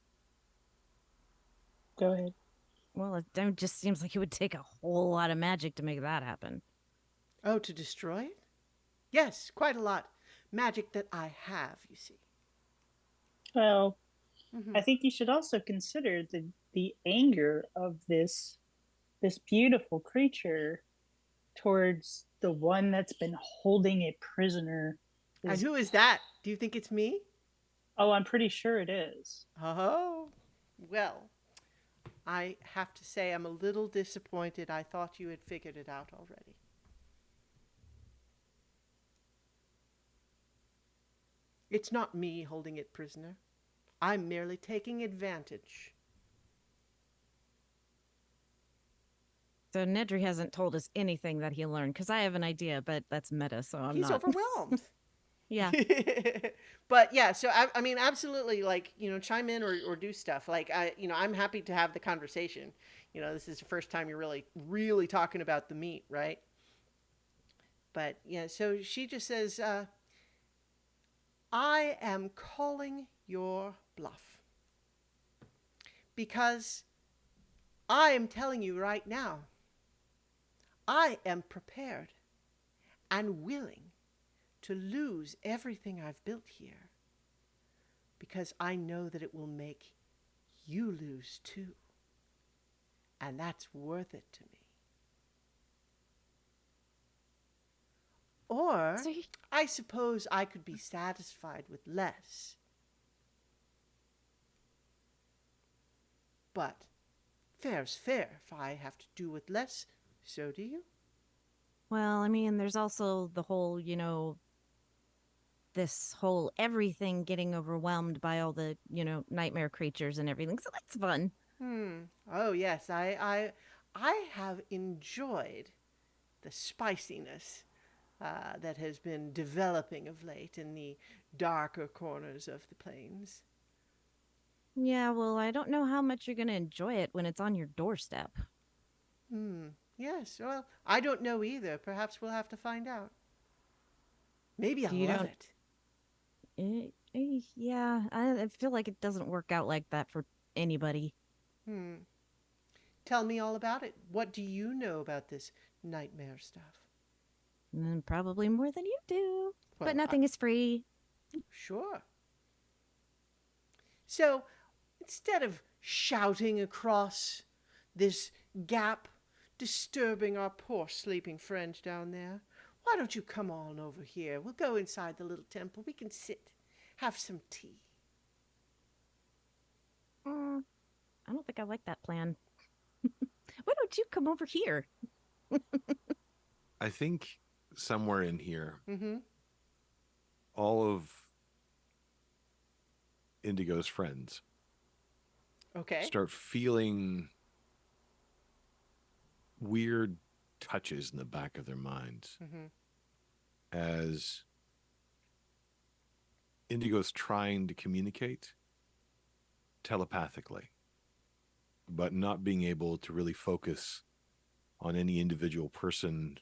go ahead. well, it just seems like it would take a whole lot of magic to make that happen. Oh, to destroy it? Yes, quite a lot. Magic that I have, you see. Well, Mm-hmm. I think you should also consider the anger of this beautiful creature towards the one that's been holding it prisoner. And who is that? Do you think it's me? Oh, I'm pretty sure it is. Oh, well, I have to say I'm a little disappointed. I thought you had figured it out already. It's not me holding it prisoner. I'm merely taking advantage. So Nedry hasn't told us anything that he learned because I have an idea, but that's meta, so I'm He's not. overwhelmed. Yeah. But yeah, so I mean, absolutely, like, chime in or do stuff. Like, I'm happy to have the conversation. This is the first time you're really talking about the meat, right? But yeah, so she just says, I am calling your bluff. Because I am telling you right now, I am prepared and willing to lose everything I've built here. Because I know that it will make you lose too. And that's worth it to me. Or So he- I suppose I could be satisfied with less. But fair's fair. If I have to do with less, so do you. well, I mean, there's also the whole, this whole everything getting overwhelmed by all the, nightmare creatures and everything. So that's fun. Oh yes, I have enjoyed the spiciness that has been developing of late in the darker corners of the plains. Yeah, well, I don't know how much you're going to enjoy it when it's on your doorstep. Yes, well, I don't know either. Perhaps we'll have to find out. Maybe I'll You love don't- it. Yeah, I feel like it doesn't work out like that for anybody. Tell me all about it. What do you know about this nightmare stuff? Probably more than you do. Well, But nothing is free. Sure. So, instead of shouting across this gap, disturbing our poor sleeping friend down there, why don't you come on over here? We'll go inside the little temple. We can sit, have some tea. I don't think I like that plan. Why don't you come over here? I think somewhere in here, Mm-hmm. all of Indigo's friends Okay. start feeling weird touches in the back of their minds Mm-hmm. as Indigo's trying to communicate telepathically, but not being able to really focus on any individual person,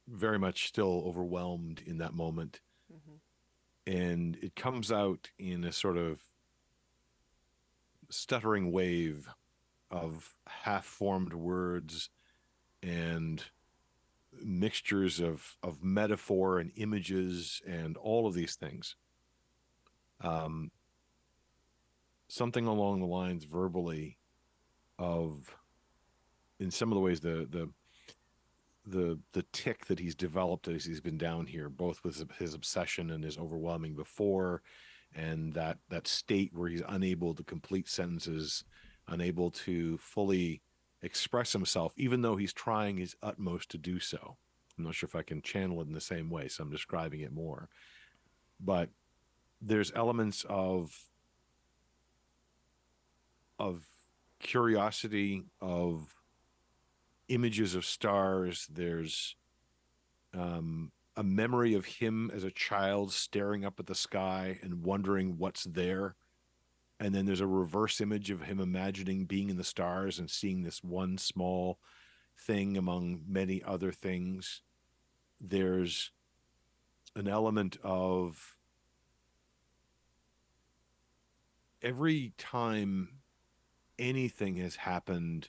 very much still overwhelmed in that moment. Mm-hmm. And it comes out in a sort of stuttering wave of half-formed words and mixtures of metaphor and images and all of these things. Something along the lines verbally of, in some of the ways, the tick that he's developed as he's been down here, both with his obsession and his overwhelming before, and that state where he's unable to complete sentences, unable to fully express himself, even though he's trying his utmost to do so. I'm not sure if I can channel it in the same way, so I'm describing it more. But there's elements of curiosity, of images of stars. There's a memory of him as a child staring up at the sky and wondering what's there. And then there's a reverse image of him imagining being in the stars and seeing this one small thing among many other things. There's an element of every time anything has happened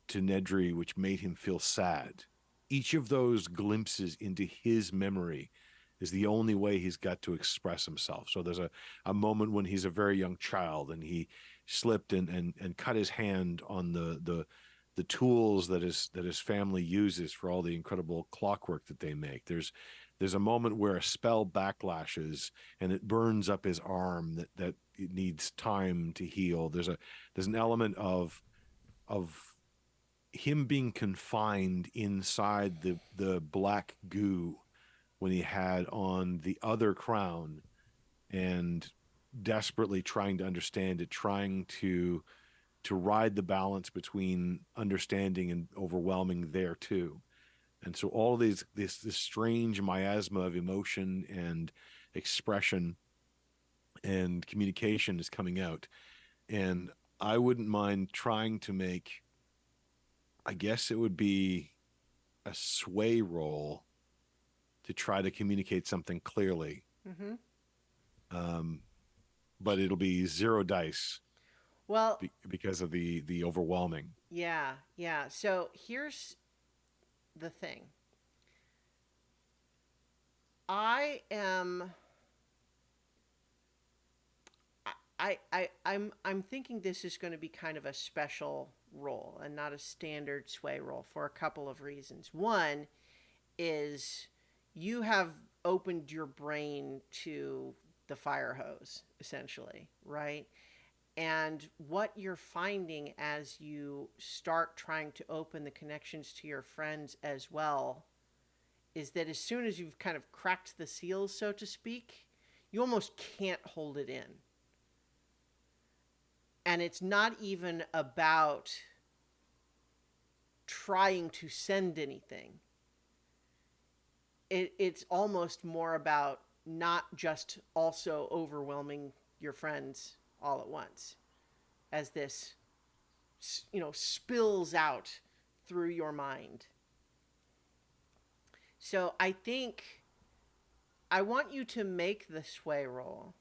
to Nedry which made him feel sad, each of those glimpses into his memory is the only way he's got to express himself. So there's a moment when he's a very young child and he slipped and cut his hand on the tools that his family uses for all the incredible clockwork that they make. There's a moment where a spell backlashes and it burns up his arm that it needs time to heal. There's an element of him being confined inside the black goo when he had on the other crown and desperately trying to understand it, trying to ride the balance between understanding and overwhelming there too. And so all of this strange miasma of emotion and expression and communication is coming out. And I wouldn't mind trying to make, I guess it would be a sway roll to try to communicate something clearly. Mm-hmm. Um, but it'll be 0 dice Well, because of the overwhelming. yeah, yeah. So here's the thing. I am. I'm thinking this is going to be kind of a special role and not a standard sway role for a couple of reasons. One is you have opened your brain to the fire hose, essentially, right? And what you're finding as you start trying to open the connections to your friends as well is that as soon as you've kind of cracked the seals, so to speak, you almost can't hold it in. And it's not even about trying to send anything. It's almost more about not just also overwhelming your friends all at once as this, spills out through your mind. So I think I want you to make the sway roll,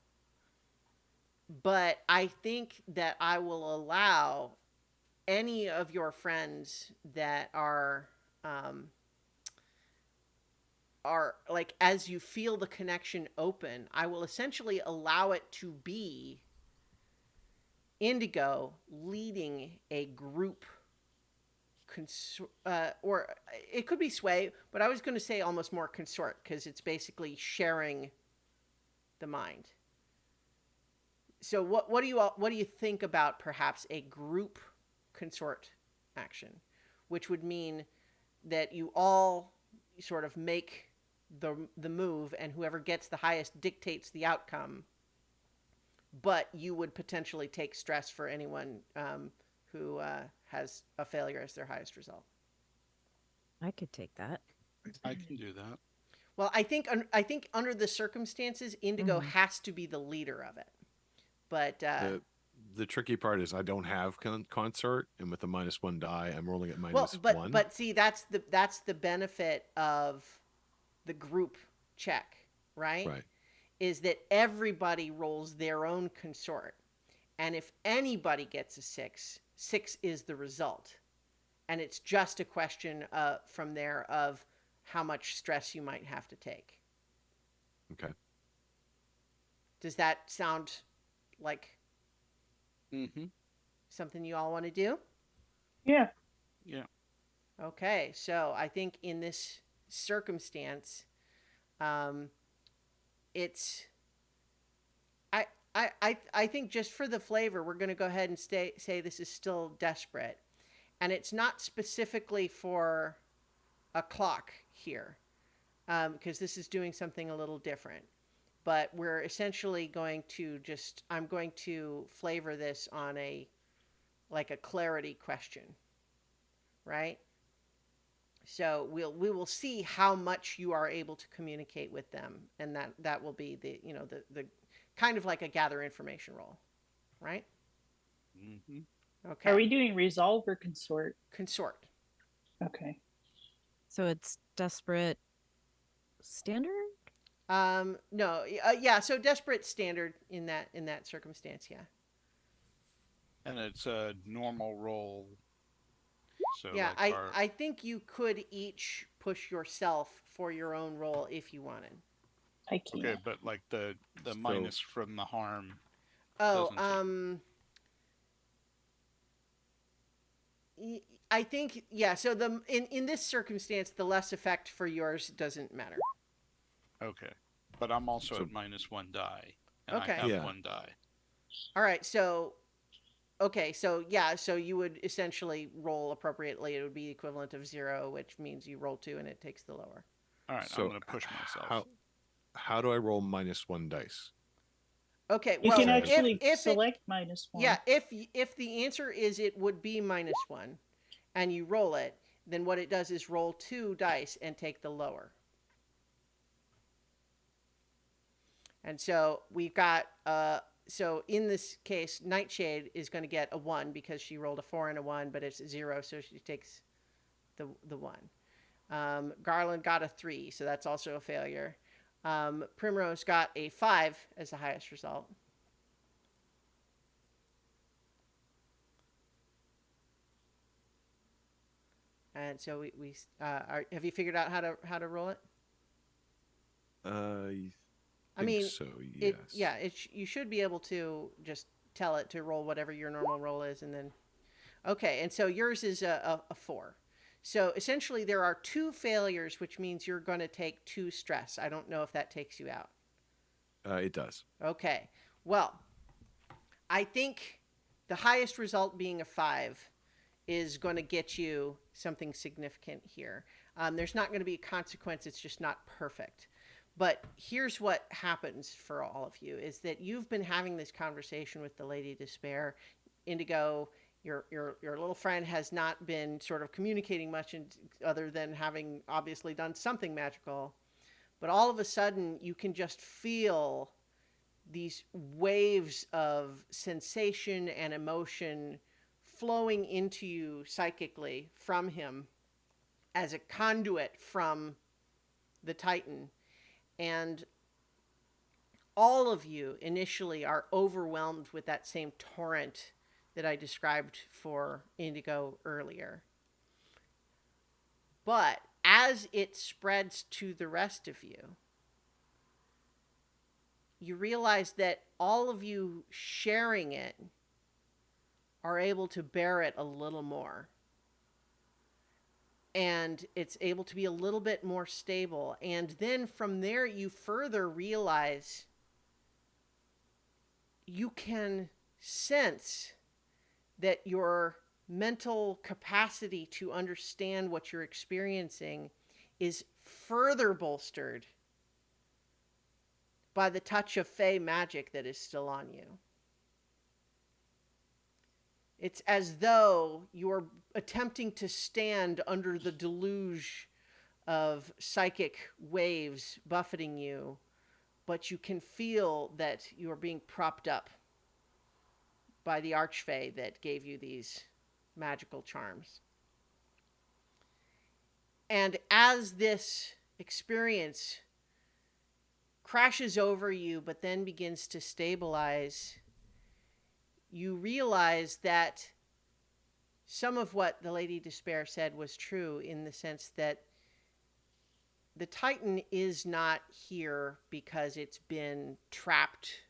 but I think that I will allow any of your friends that are like, as you feel the connection open, I will essentially allow it to be Indigo leading a group or it could be sway, but I was going to say almost more consort because it's basically sharing the mind. So what do you think about perhaps a group consort action, which would mean that you all sort of make the move, and whoever gets the highest dictates the outcome. But you would potentially take stress for anyone who has a failure as their highest result. I could take that. I can do that. Well, I think under the circumstances, Indigo Mhm. has to be the leader of it. But The tricky part is I don't have consort, and with the -1 die, I'm rolling at well, -1. but see, that's the benefit of the group check, right? Right. Is that everybody rolls their own consort, and if anybody gets a 6, 6 is the result, and it's just a question from there of how much stress you might have to take. Okay. Does that sound like Mm-hmm. something you all want to do? Yeah. Yeah. Okay, so I think in this circumstance, it's I think just for the flavor, we're going to go ahead and say this is still desperate, and it's not specifically for a clock here, because this is doing something a little different. But we're essentially going to I'm going to flavor this on a clarity question, right? So we will see how much you are able to communicate with them, and that will be the kind of like a gather information roll, right? Mm-hmm. Okay. Are we doing resolve or consort? Consort? Okay. So it's desperate standard? No, yeah. So desperate standard in that circumstance, yeah. And it's a normal roll. So Yeah, like I think you could each push yourself for your own roll if you wanted. I can't. okay, but like the So- minus from the harm. Oh, Doesn't I think yeah. So in this circumstance, the less effect for yours doesn't matter. Okay, but I'm also So- at -1 die, and Okay. I have Yeah. 1 die. All right, so okay, so yeah, so you would essentially roll appropriately. It would be equivalent of 0, which means you roll 2 and it takes the lower. All right, So I'm going to push myself. How do I roll -1 dice? Okay, You well, can so actually if select -1. yeah, if the answer is it would be -1, and you roll it, then what it does is roll 2 dice and take the lower. And so we've got so in this case, Nightshade is going to get a 1 because she rolled a 4 and a 1, but it's 0, so she takes the 1. Garland got a 3, so that's also a failure. Primrose got a 5 as the highest result. And so we have you figured out how to roll it? I mean, so, yes. you should be able to just tell it to roll whatever your normal roll is, and then okay. And so yours is a 4. So essentially, there are 2 failures, which means you're going to take 2 stress. I don't know if that takes you out. It does. Okay. Well, I think the highest result being a 5 is going to get you something significant here. There's not going to be a consequence. It's just not perfect. But here's what happens for all of you is that you've been having this conversation with the Lady Despair. Indigo, your little friend has not been sort of communicating much other than having obviously done something magical. But all of a sudden, you can just feel these waves of sensation and emotion flowing into you psychically from him as a conduit from the Titan. And all of you initially are overwhelmed with that same torrent that I described for Indigo earlier. But as it spreads to the rest of you, you realize that all of you sharing it are able to bear it a little more. And it's able to be a little bit more stable. And then from there, you further realize you can sense that your mental capacity to understand what you're experiencing is further bolstered by the touch of fey magic that is still on you. It's as though you're attempting to stand under the deluge of psychic waves buffeting you, but you can feel that you are being propped up by the archfey that gave you these magical charms. And as this experience crashes over you, but then begins to stabilize, you realize that some of what the Lady Despair said was true, in the sense that the Titan is not here because it's been trapped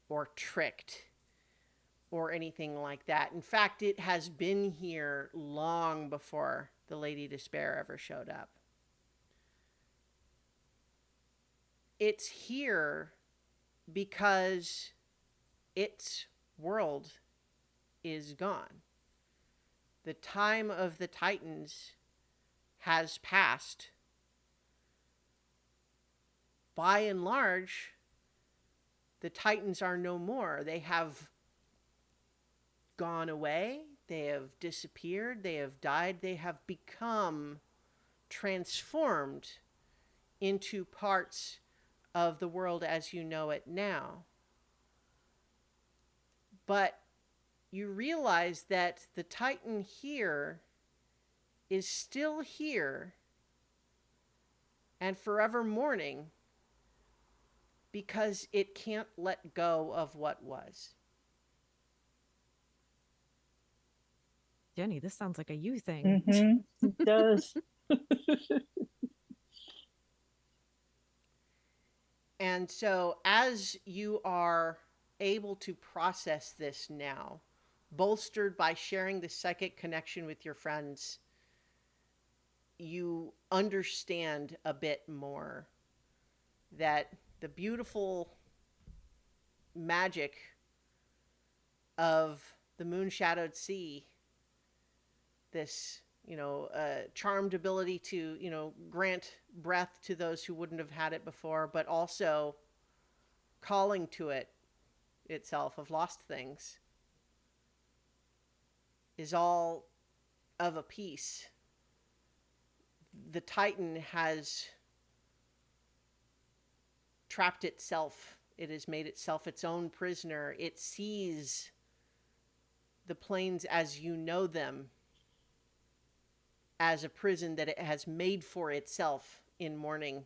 or tricked or anything like that. In fact, it has been here long before the Lady Despair ever showed up. It's here because its world is gone. The time of the Titans has passed. By and large, the Titans are no more. They have gone away. They have disappeared. They have died. They have become transformed into parts of the world as you know it now. But you realize that the Titan here is still here and forever mourning because it can't let go of what was. Jenny, this sounds like a you thing. It does. And so as you are able to process this now, bolstered by sharing the psychic connection with your friends, you understand a bit more that the beautiful magic of the moon-shadowed sea, this, charmed ability to, grant breath to those who wouldn't have had it before, but also calling to it itself of lost things, is all of a piece. The Titan has trapped itself. It has made itself its own prisoner. It sees the plains as you know them as a prison that it has made for itself in mourning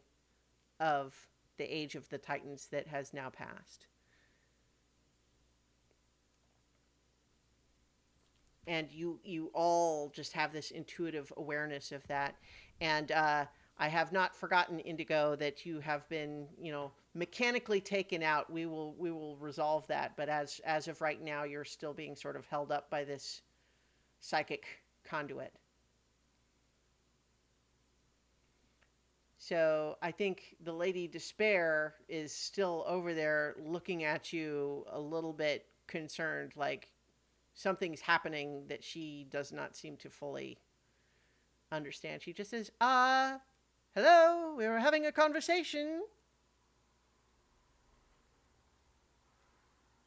of the age of the Titans that has now passed. And you all just have this intuitive awareness of that. And I have not forgotten, Indigo, that you have been, mechanically taken out. We will resolve that. But as of right now, you're still being sort of held up by this psychic conduit. So I think the Lady Despair is still over there looking at you a little bit concerned, like something's happening that she does not seem to fully understand. She just says, hello, we were having a conversation.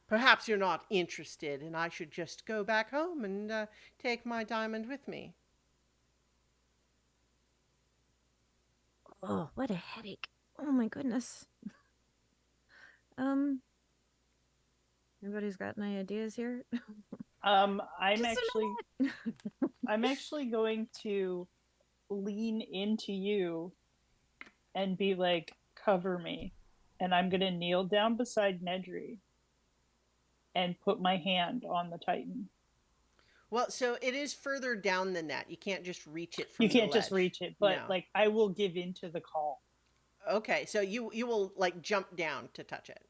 Perhaps you're not interested and I should just go back home and take my diamond with me. Oh, what a headache. Oh my goodness. Anybody's got any ideas here? I'm Just actually going to lean into you and be like, cover me. And I'm going to kneel down beside Nedry and put my hand on the Titan. Well, so it is further down than that. You can't just reach it from You can't the just ledge. reach it, but No. like I will give in to the call. Okay, so you will like jump down to touch it.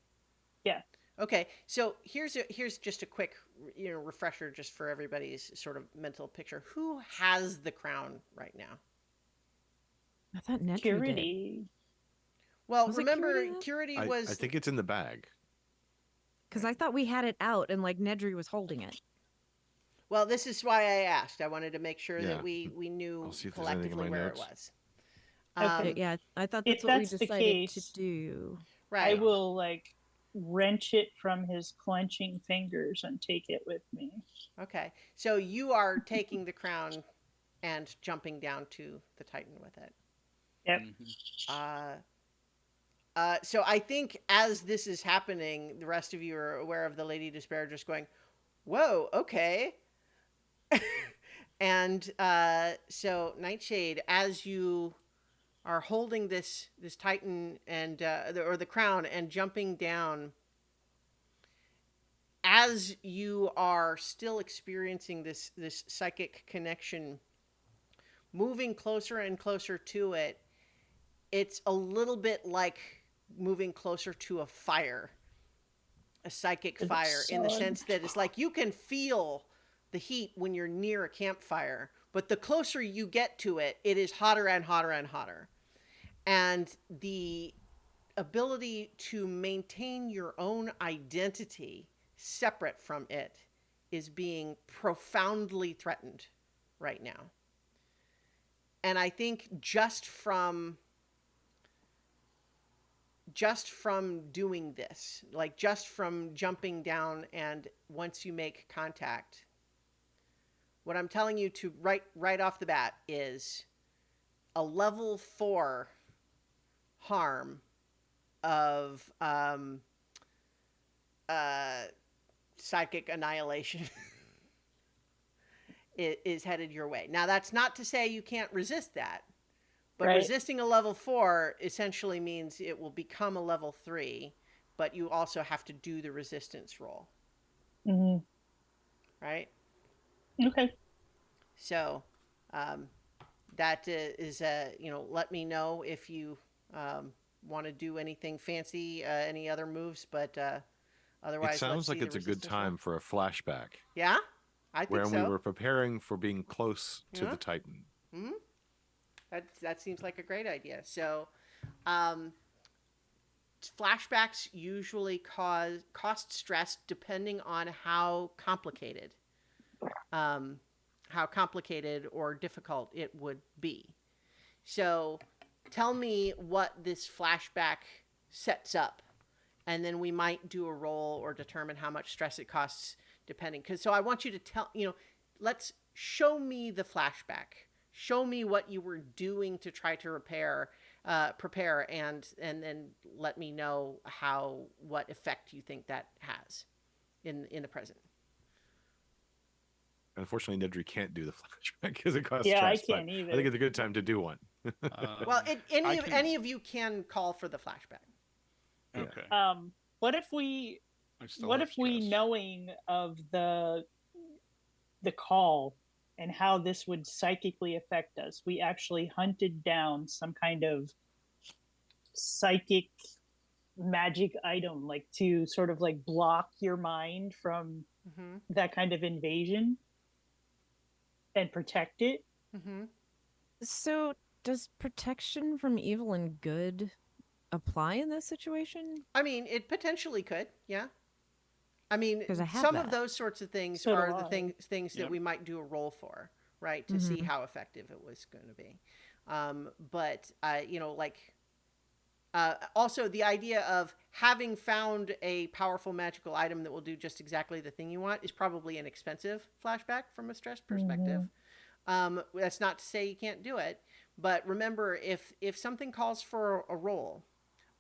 Yeah. Okay, so here's just a quick refresher just for everybody's sort of mental picture. Who has the crown right now? I thought Nedry did. Purity. Well, Was it remember Curity? Curity was I think it's in the bag. Because I thought we had it out and like Nedry was holding it. Well, this is why I asked. I wanted to make sure Yeah. that we knew I'll see if there's anything in collectively my where notes. it was. Okay. Yeah, I thought If that's what we that's the decided to case, do. I Right. will like wrench it from his clenching fingers and take it with me. Okay. So you are taking the crown and jumping down to the Titan with it. Yep. Mhm. So I think as this is happening, the rest of you are aware of the Lady Despair just going, "Whoa, okay." And so Nightshade, as you are holding this Titan and or the crown and jumping down, as you are still experiencing this psychic connection, moving closer and closer to it, it's a little bit like moving closer to a fire, a psychic To the fire, in the sun. sense that it's like you can feel the heat when you're near a campfire, but the closer you get to it, it is hotter and hotter and hotter. And the ability to maintain your own identity separate from it is being profoundly threatened right now. And I think just from doing this, like just from jumping down, and once you make contact, what I'm telling you to right off the bat is a level 4 harm of uh, psychic annihilation is headed your way. Now, that's not to say you can't resist that, but Right. resisting a level 4 essentially means it will become a level 3, but you also have to do the resistance roll, Hmm. right? Okay. So that is, let me know if you want to do anything fancy, any other moves, but otherwise, It sounds let's like see the it's a good resistance roll. time for a flashback Yeah, I think when we so. were preparing for being close to Yeah. the Titan. Hmm. That seems like a great idea. So, um, flashbacks usually cost stress depending on um, how complicated or difficult it would be. So, tell me what this flashback sets up, and then we might do a roll or determine how much stress it costs depending. Because so I want you to let's show me the flashback. Show me what you were doing to try to prepare, and then let me know what effect you think that has in the present. Unfortunately, Nedry can't do the flashback because it costs Yeah, I stress. But can't either. I think it's a good time to do one. Well, I any of you can call for the flashback. Yeah. Okay. What if we I still what have if we, stress. knowing of the call and how this would psychically affect us, we actually hunted down some kind of psychic magic item, like to sort of like block your mind from Mm-hmm. that kind of invasion and protect it? Mm-hmm. So, does protection from evil and good apply in this situation? I mean, it potentially could, yeah. I mean, 'Cause I have some of that. those sorts of things So do are the I. things that Yep. we might do a roll for, right, to see Mhm. how effective it was going to be. But also the idea of having found a powerful magical item that will do just exactly the thing you want is probably an expensive flashback from a stress perspective. That's not to say you can't do it, but remember, if something calls for a roll,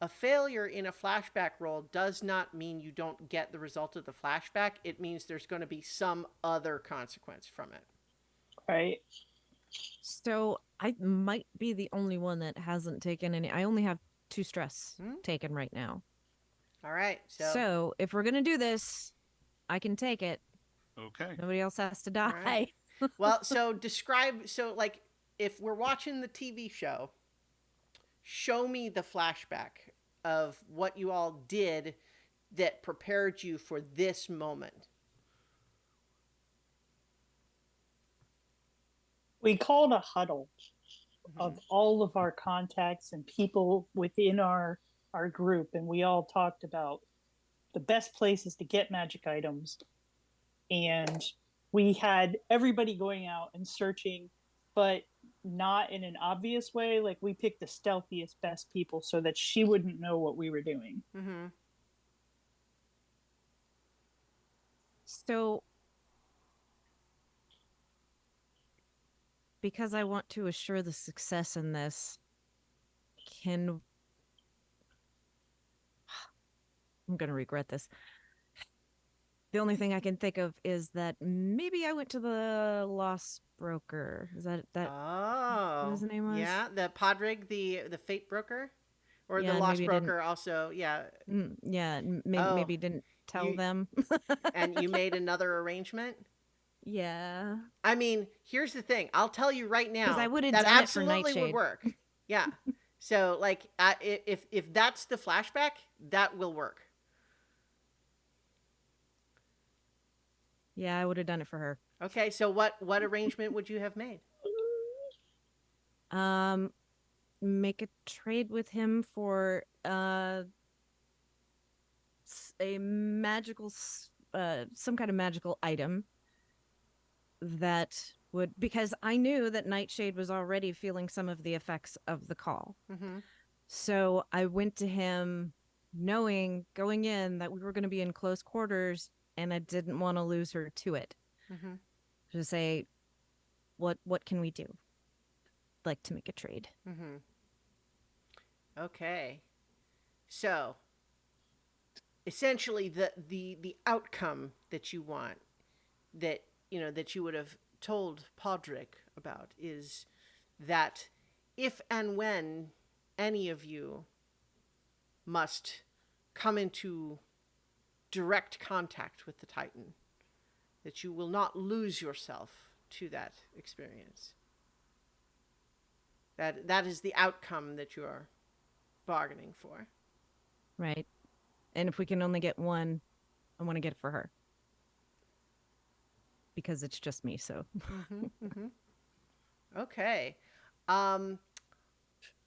a failure in a flashback roll does not mean you don't get the result of the flashback. It means there's going to be some other consequence from it. Right. So, I might be the only one that hasn't taken any. I only have 2 stress taken right now. All right. So, if we're going to do this, I can take it. Okay. Nobody else has to All die. right. Well, so like if we're watching the TV show, show me the flashback of what you all did that prepared you for this moment. We called a huddle of all of our contacts and people within our group, and we all talked about the best places to get magic items and we had everybody going out and searching, but not in an obvious way. Like we picked the stealthiest, best people so that she wouldn't know what we were doing. Mm-hmm. So, because I want to assure the success in this, can I'm going to regret this. The only thing I can think of is that maybe I went to the Lost Broker. Is that Oh, what his name was? yeah, the Podrig, the fate broker, or Yeah, the and lost maybe didn't. broker. Also, yeah. Yeah, Oh, maybe didn't tell you- them. and you made another arrangement. Yeah, I mean, here's the thing. I'll tell you right now. I would've that done it for absolutely would Nightshade. work. Yeah. So, like, if that's the flashback, that will work. yeah, I would have done it for her. Okay. So, what arrangement would you have made? Make a trade with him for a some kind of magical item that would, because I knew that Nightshade was already feeling some of the effects of the call. Mm-hmm. So I went to him knowing going in that we were going to be in close quarters and I didn't want to lose her to it. Mm-hmm. To say, what can we do? Like to make a trade. Mm-hmm. Okay. So, essentially, the outcome that you want, that that you would have told Podrick about, is that if and when any of you must come into direct contact with the Titan, that you will not lose yourself to that experience. That is the outcome that you are bargaining for. Right. And if we can only get one, I want to get it for her. Because it's just me, so. Mm-hmm, mm-hmm. Okay.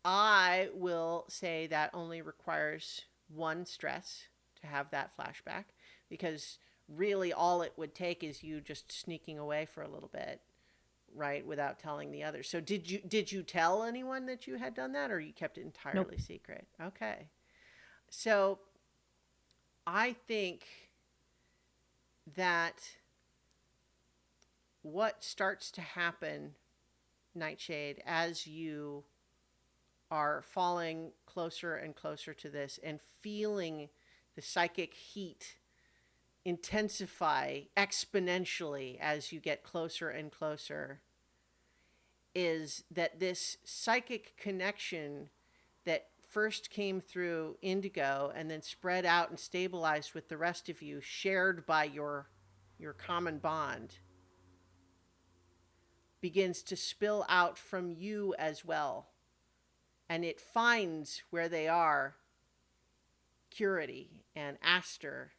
I will say that only requires one stress to have that flashback, because really all it would take is you just sneaking away for a little bit, right, without telling the others. So did you tell anyone that you had done that, or you kept it entirely secret? Okay. So I think that what starts to happen, Nightshade, as you are falling closer and closer to this and feeling the psychic heat intensify exponentially as you get closer and closer, is that this psychic connection that first came through Indigo and then spread out and stabilized with the rest of you, shared by your common bond, begins to spill out from you as well. And it finds where they are Curity and Aster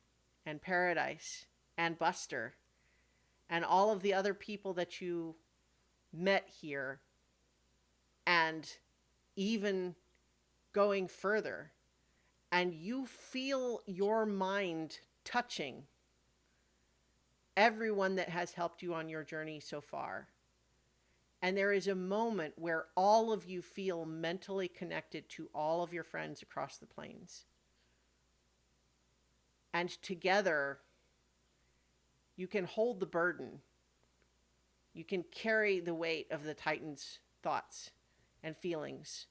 and Paradise and Buster and all of the other people that you met here, and even going further. And you feel your mind touching everyone that has helped you on your journey so far. And there is a moment where all of you feel mentally connected to all of your friends across the plains. And together, you can hold the burden. You can carry the weight of the Titan's thoughts and feelings,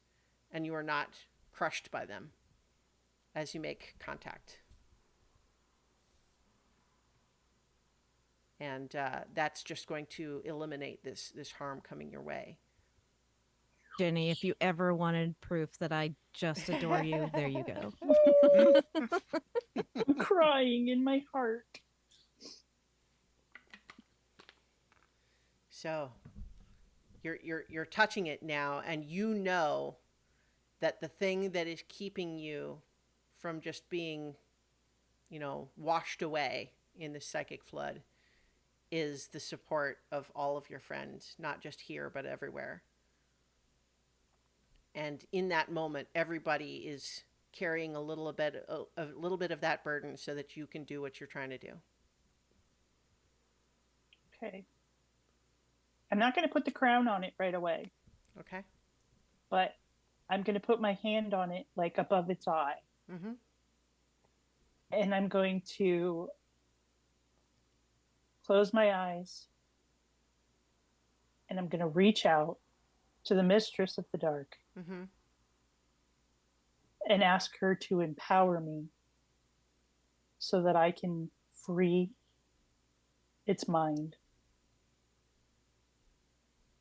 and you are not crushed by them as you make contact. And that's just going to eliminate this harm coming your way. Jenny, if you ever wanted proof that I just adore you, there you go. I'm crying in my heart. So you're touching it now, and you know that the thing that is keeping you from just being, washed away in the psychic flood is the support of all of your friends, not just here, but everywhere. And in that moment, everybody is carrying a little bit of that burden so that you can do what you're trying to do. Okay. I'm not going to put the crown on it right away, Okay. but I'm going to put my hand on it, like above its eye. Mm-hmm. And I'm going to close my eyes. And I'm going to reach out to the Mistress of the Dark Mm-hmm. and ask her to empower me so that I can free its mind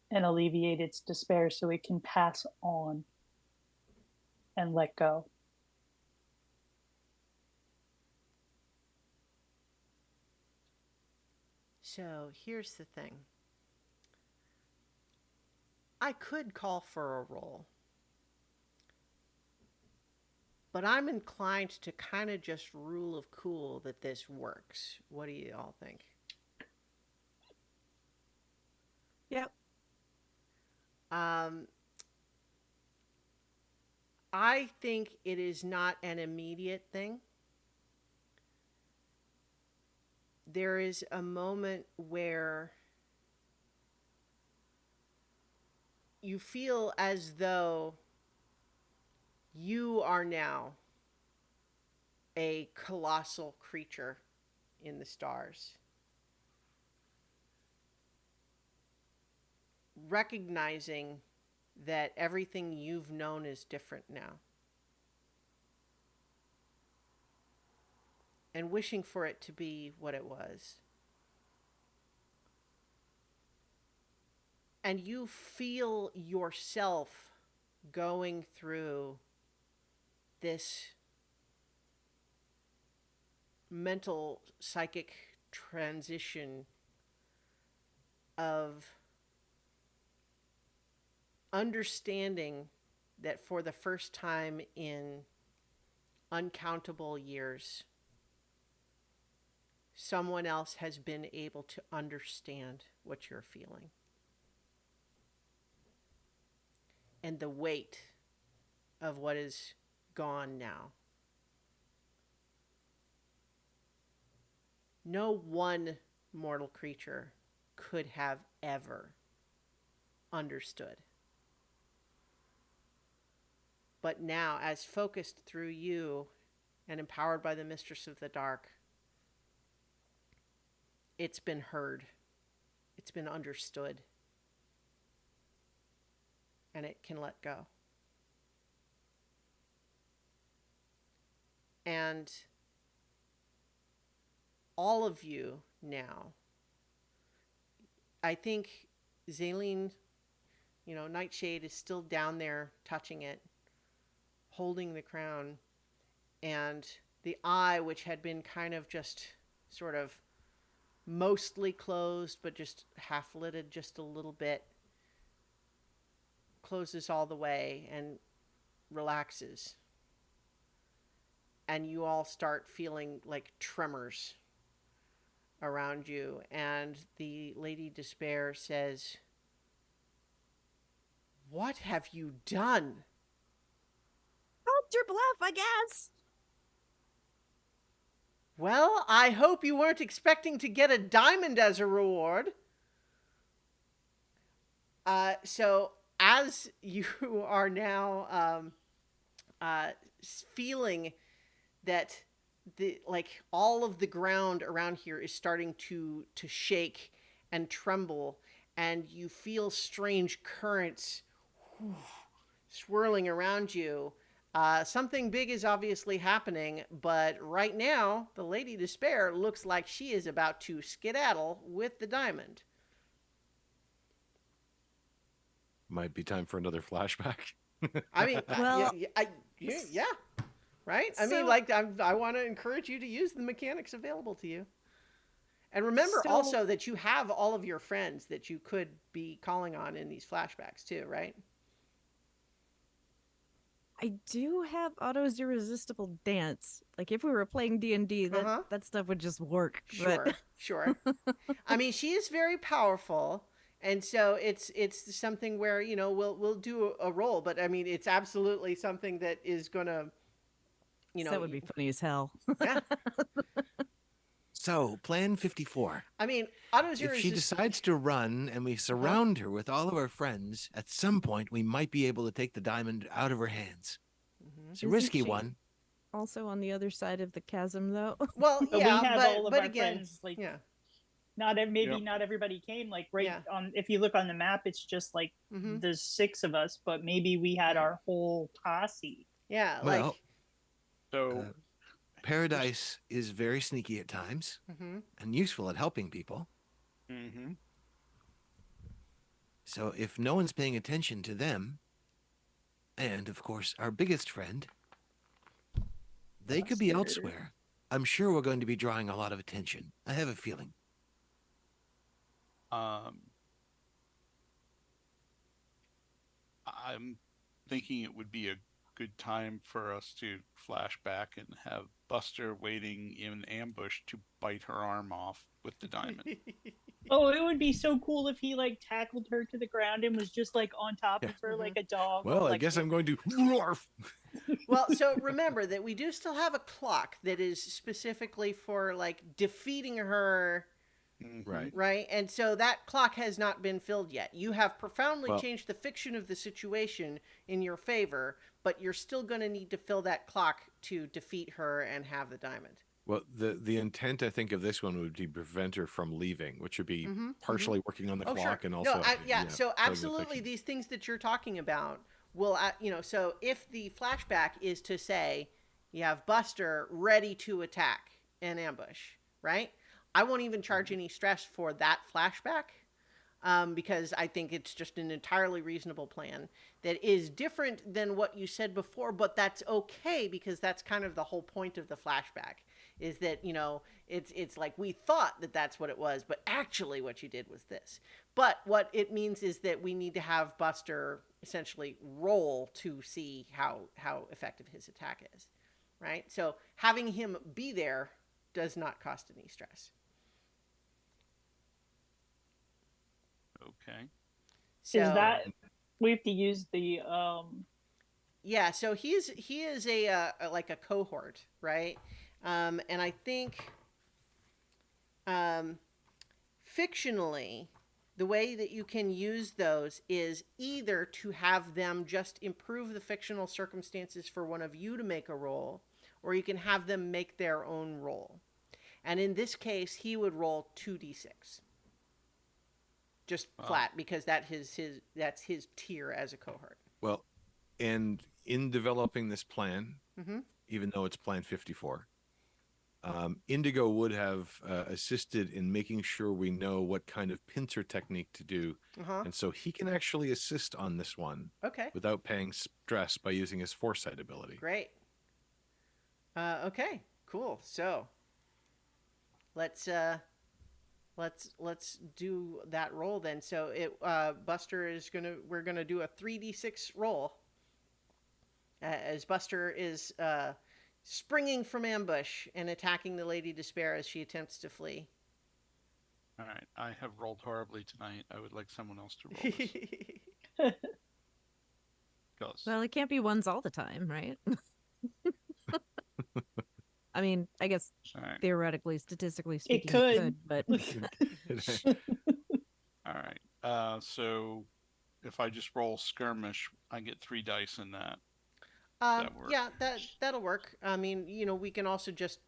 and alleviate its despair so it can pass on and let go. So here's the thing. I could call for a roll, but I'm inclined to kind of just rule of cool that this works. What do you all think? Yep. I think it is not an immediate thing. There is a moment where you feel as though you are now a colossal creature in the stars. Recognizing that everything you've known is different now. And wishing for it to be what it was. And you feel yourself going through this mental psychic transition of understanding that for the first time in uncountable years, someone else has been able to understand what you're feeling. And the weight of what is gone now. No one mortal creature could have ever understood. But now, as focused through you and empowered by the Mistress of the Dark, it's been heard. It's been understood. And it can let go. And all of you now, I think Zaleen, Nightshade is still down there touching it, holding the crown, and the eye, which had been kind of just sort of mostly closed, but just half lidded just a little bit, closes all the way and relaxes. And you all start feeling like tremors around you. And the Lady Despair says, "What have you done?" Called your bluff, I guess. "Well, I hope you weren't expecting to get a diamond as a reward." So as you are now feeling that all of the ground around here is starting to shake and tremble, and you feel strange currents swirling around you. Something big is obviously happening, but right now, the Lady Despair looks like she is about to skedaddle with the diamond. Might be time for another flashback. I mean, Well, yeah, right? I mean, I want to encourage you to use the mechanics available to you. And remember also that you have all of your friends that you could be calling on in these flashbacks too, right? I do have Otto's Irresistible Dance. Like if we were playing D&D, that stuff would just work. Sure, but... sure. I mean, she is very powerful, and so it's something where we'll do a roll, but I mean, it's absolutely something that is gonna, that would be funny as hell. Yeah. So, Plan 54. I mean, Auto-Zero If is she just- decides to run and we surround her with all of our friends, at some point we might be able to take the diamond out of her hands. Mhm. It's a Isn't risky she- one. Also on the other side of the chasm, though. Well, But yeah, we have but, all of but our again, friends. Like, yeah. maybe Yep. not everybody came. Like, right Yeah. on. If you look on the map, it's just like Hmm. there's 6 of us, but maybe we had our whole posse. Yeah, Well, like. So Uh, Paradise is very sneaky at times Hmm. and useful at helping people. mhm. So if no one's paying attention to them, and of course our biggest friend, they could be Buster. elsewhere. I'm sure we're going to be drawing a lot of attention. I have a feeling. I'm thinking it would be a good time for us to flash back and have Buster waiting in ambush to bite her arm off with the diamond. Oh, it would be so cool if he like tackled her to the ground and was just like on top Yeah. of her like a dog. Well, I like, guess I'm going to roar. Well, so remember that we do still have a clock that is specifically for like defeating her, Mhm. Right. right? And so that clock has not been filled yet. You have profoundly Well- changed the fiction of the situation in your favor, but you're still going to need to fill that clock to defeat her and have the diamond. Well, the intent I think of this one would be prevent her from leaving, which would be Mhm, partially working on the Oh, clock sure. and also no, yeah. So causing absolutely, affection. these things that you're talking about will, so if the flashback is to say you have Buster ready to attack and ambush, right? I won't even charge any stress for that flashback, because I think it's just an entirely reasonable plan that is different than what you said before, but that's okay because that's kind of the whole point of the flashback. Is that it's like we thought that that's what it was, but actually what you did was this. But what it means is that we need to have Buster essentially roll to see how effective his attack is, right? So having him be there does not cost any stress. Okay. So is that we have to use the yeah, so he is like a cohort, right? And I think fictionally, the way that you can use those is either to have them just improve the fictional circumstances for one of you to make a roll, or you can have them make their own roll. And in this case, he would roll 2d6. Just Wow. flat, because that's his tier as a cohort. Well, and in developing this plan, Mm-hmm. even though it's Plan 54, Indigo would have assisted in making sure we know what kind of pincer technique to do, Uh-huh. and so he can actually assist on this one Okay. without paying stress by using his foresight ability. Great. Okay. Cool. So let's do that roll then. So Buster is we're gonna do a 3d6 roll. As Buster is springing from ambush and attacking the Lady Despair as she attempts to flee. All right. I have rolled horribly tonight. I would like someone else to roll this. Goes. Well, it can't be ones all the time, right? I mean, I guess All right. theoretically, statistically speaking, could. but All right. So if I just roll skirmish, I get 3 dice in that. That work? Yeah, that'll work. I mean, we can also just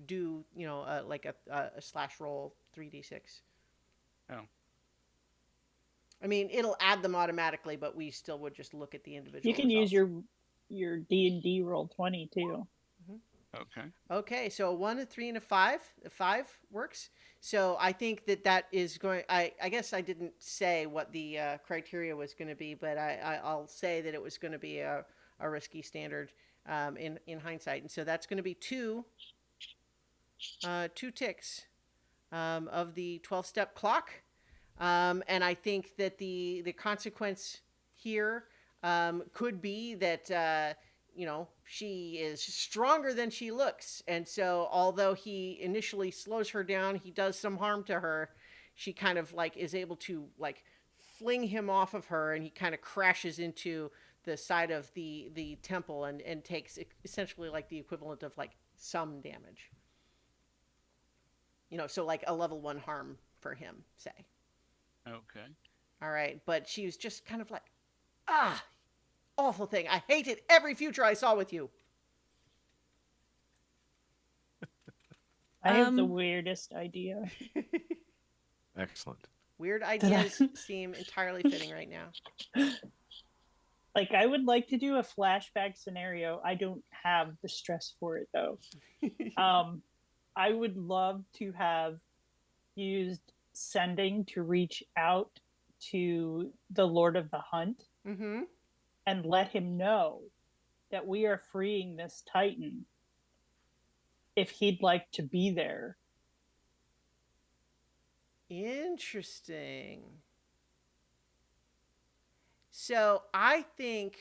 do like a slash roll 3d6. Oh. I mean, it'll add them automatically, but we still would just look at the individual. you can use results. your D&D roll 20 too. Okay. Okay, so a 1, a 3, and a 5. A 5 works. So I think that is going. I guess I didn't say what the criteria was going to be, but I'll say that it was going to be a risky standard in hindsight, and so that's going to be 2 ticks of the 12-step clock, and I think that the consequence here could be that. She is stronger than she looks. And so although he initially slows her down, he does some harm to her. She kind of like is able to like fling him off of her, and he kind of crashes into the side of the temple and takes essentially like the equivalent of like some damage. so like a level 1 harm for him, say. Okay. All right, but she was just kind of like, ah, awful thing. I hated every future I saw with you. I have the Um, weirdest idea. Excellent. Weird Did I- ideas seem entirely fitting right now. Like, I would like to do a flashback scenario. I don't have the stress for it though. I would love to have used sending to reach out to the Lord of the Hunt Mm-hmm. and let him know that we are freeing this Titan if he'd like to be there. Interesting. So I think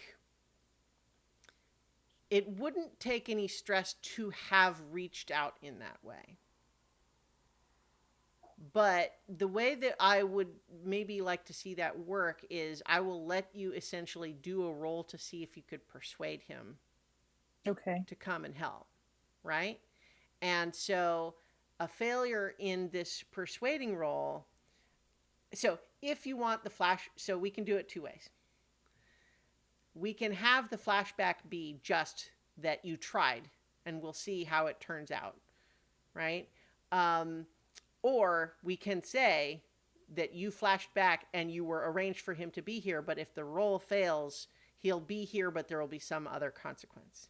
it wouldn't take any stress to have reached out in that way. But the way that I would maybe like to see that work is I will let you essentially do a roll to see if you could persuade him Okay. to come and help, right? And so a failure in this persuading roll. So if you want the flash, so we can do it two ways. We can have the flashback be just that you tried, and we'll see how it turns out, right? Or we can say that you flashed back and you were arranged for him to be here, but if the roll fails, he'll be here, but there will be some other consequence.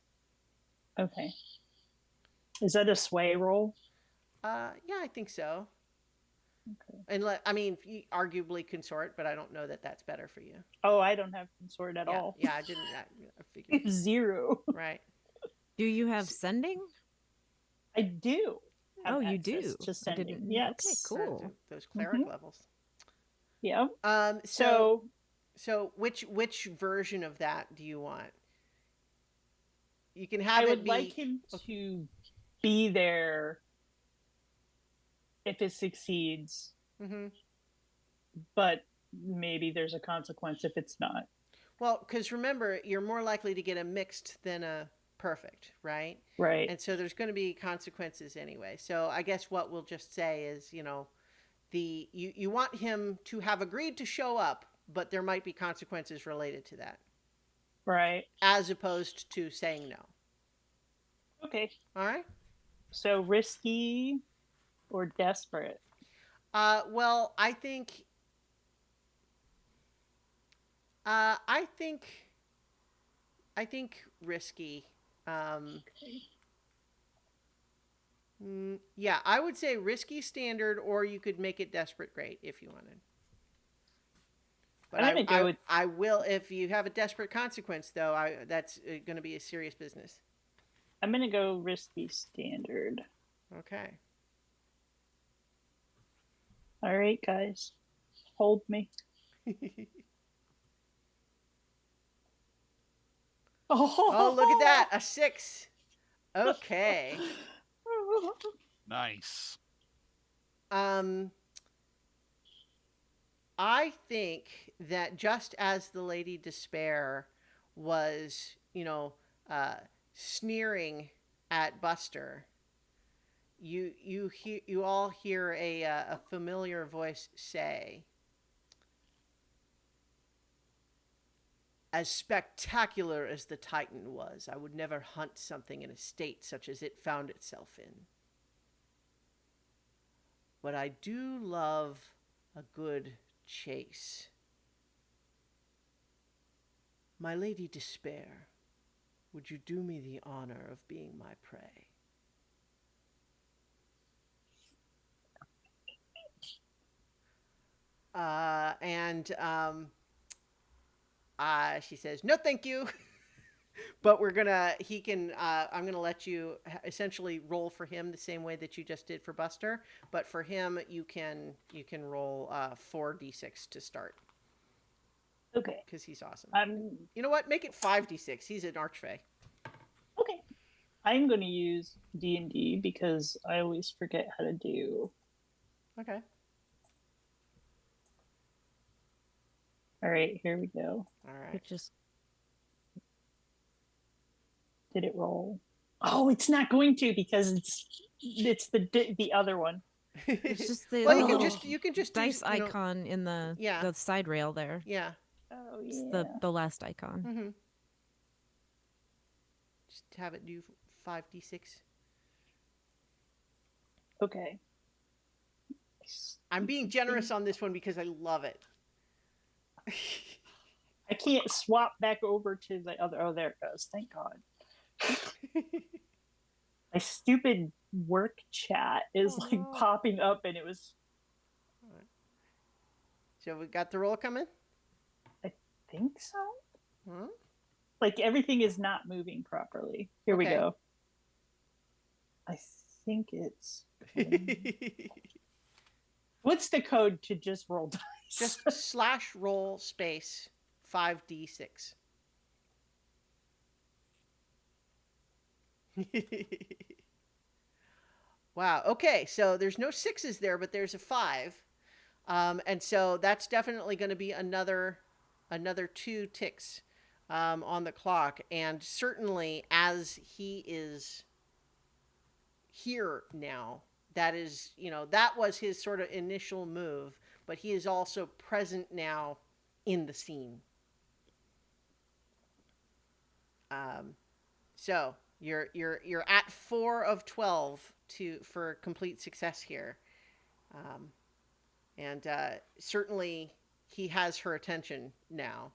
Okay. Is that a sway roll? Yeah, I think so. Okay. And I mean, arguably consort, but I don't know that that's better for you. Oh, I don't have consort at yeah, all. Yeah, I didn't. I figured. Zero. Right. do you have sending? I do. Have Oh, you access do. To I sending. didn't- Yes. Okay, cool. Those cleric levels. Yeah. So which version of that do you want? You can have I it would be. like him to be there if it succeeds, Mm-hmm. but maybe there's a consequence if it's not. Well, because remember, you're more likely to get a mixed than a perfect, right? Right. And so there's going to be consequences anyway. So I guess what we'll just say is, you want him to have agreed to show up, but there might be consequences related to that, Right. as opposed to saying no. Okay. All right. So risky or desperate? Well, I think. I think risky. Yeah, I would say risky standard, or you could make it desperate great if you wanted. But I'm gonna go with. I will, if you have a desperate consequence, though, that's going to be a serious business. I'm gonna go risky standard. Okay. All right, guys, hold me. Oh, look at that, a 6. Okay. Nice. I think that just as the Lady Despair was, sneering at Buster, you all hear a familiar voice say, "As spectacular as the Titan was, I would never hunt something in a state such as it found itself in. But I do love a good chase. My Lady Despair, would you do me the honor of being my prey?" She says, "No, thank you." But I'm gonna let you essentially roll for him the same way that you just did for Buster. But for him, you can roll 4d6 to start. Okay. Because he's awesome. You know what? Make it 5d6. He's an archfey. Okay. I'm going to use D&D because I always forget how to do. Okay. All right, here we go. All right. It just Did it roll? Oh, it's not going to because it's the other one. It's just the well, you little can just do, dice you know, icon in the Yeah. the side rail there. yeah. Oh It's yeah. the last icon. Mm-hmm. Just have it do 5d6. Okay. I'm being generous on this one because I love it. I can't swap back over to the other. Oh, there it goes. Thank God. My stupid work chat is Oh, like no. popping up, and it was. So we got the roll coming? I think so. Huh? Like everything is not moving properly. Here we Okay. go. I think it's. What's the code to just roll dice? Just slash roll space 5d6. Wow. Okay. So there's no sixes there, but there's a 5. And so that's definitely going to be another 2 ticks on the clock. And certainly as he is here now, that is, that was his sort of initial move, but he is also present now in the scene. So you're at 4 of 12 for complete success here. And certainly he has her attention now.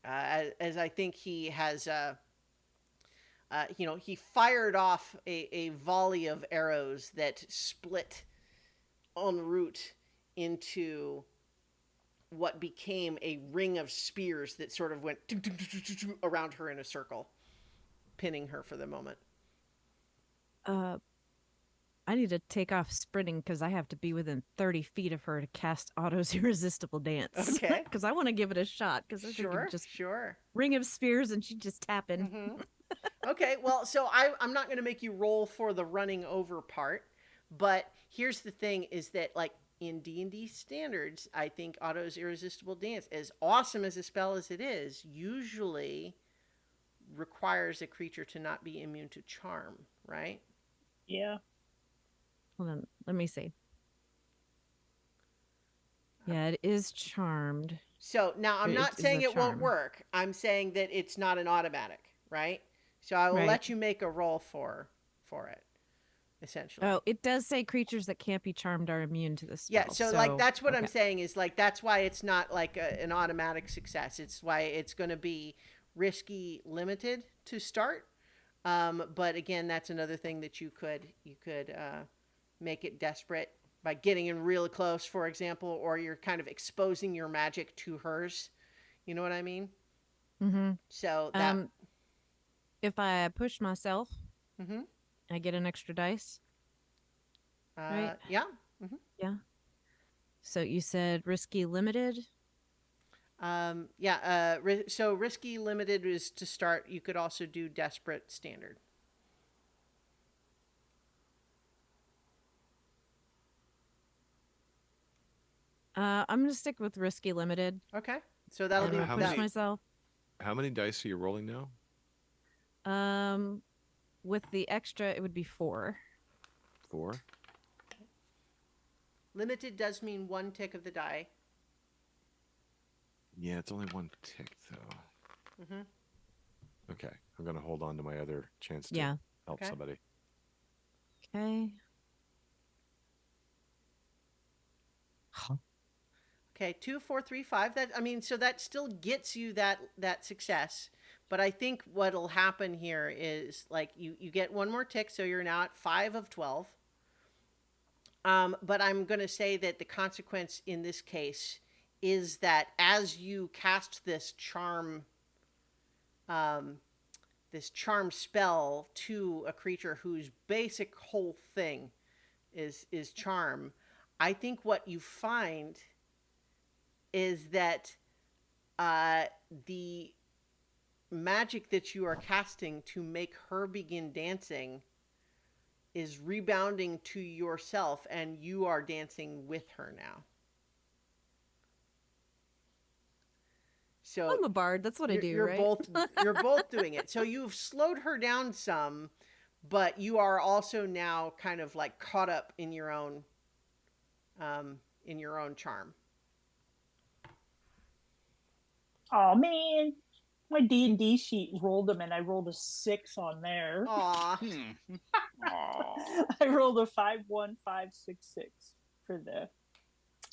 As I think he has, he fired off a volley of arrows that split en route into what became a ring of spears that sort of went around her in a circle, pinning her for the moment. I need to take off sprinting because I have to be within 30 feet of her to cast Otto's Irresistible Dance. Okay. Because I want to give it a shot. Because I think Sure, just sure. ring of spears and she just tap in. Mm-hmm. Okay, well, so I'm not going to make you roll for the running over part, but here's the thing: is that like in D&D standards, I think Otto's Irresistible Dance, as awesome as a spell as it is, usually requires a creature to not be immune to charm, right? Yeah. Hold on, let me see. Yeah, it is charmed. So now I'm not It is saying a it won't charm. work. I'm saying that it's not an automatic, right? So I will Right. let you make a roll for it, essentially. Oh, it does say creatures that can't be charmed are immune to this spell. Yeah, so like that's what I'm okay. saying is like that's why it's not like an automatic success. It's why it's going to be risky limited to start. But again, that's another thing that you could make it desperate by getting in really close, for example, or you're kind of exposing your magic to hers. You know what I mean? Mm-hmm. So that. If I push myself, Mm-hmm. I get an extra dice. Right. Yeah. Yeah. So you said risky limited. Yeah. So risky limited is to start. You could also do desperate standard. I'm gonna stick with risky limited. Okay. So that'll I'm do gonna How push many- myself. How many dice are you rolling now? With the extra, it would be 4. 4. Limited does mean 1 tick of the die. Yeah, it's only 1 tick though. Mm-hmm. Okay, I'm gonna hold on to my other chance to Yeah. help Okay. somebody. Okay. Okay, 2, 4, 3, 5. So that still gets you that success. But I think what'll happen here is like you get 1 more tick, so you're now at 5 of 12. But I'm going to say that the consequence in this case is that as you cast this charm spell to a creature whose basic whole thing is charm, I think what you find is that the magic that you are casting to make her begin dancing is rebounding to yourself, and you are dancing with her now. So I'm a bard. That's what I do, you're right? both you're both doing it. So you've slowed her down some, but you are also now kind of like caught up in your own charm. Oh man, my D&D sheet rolled them, and I rolled a 6 on there. Aw. Aw. I rolled a 5-1-5-6-6 for the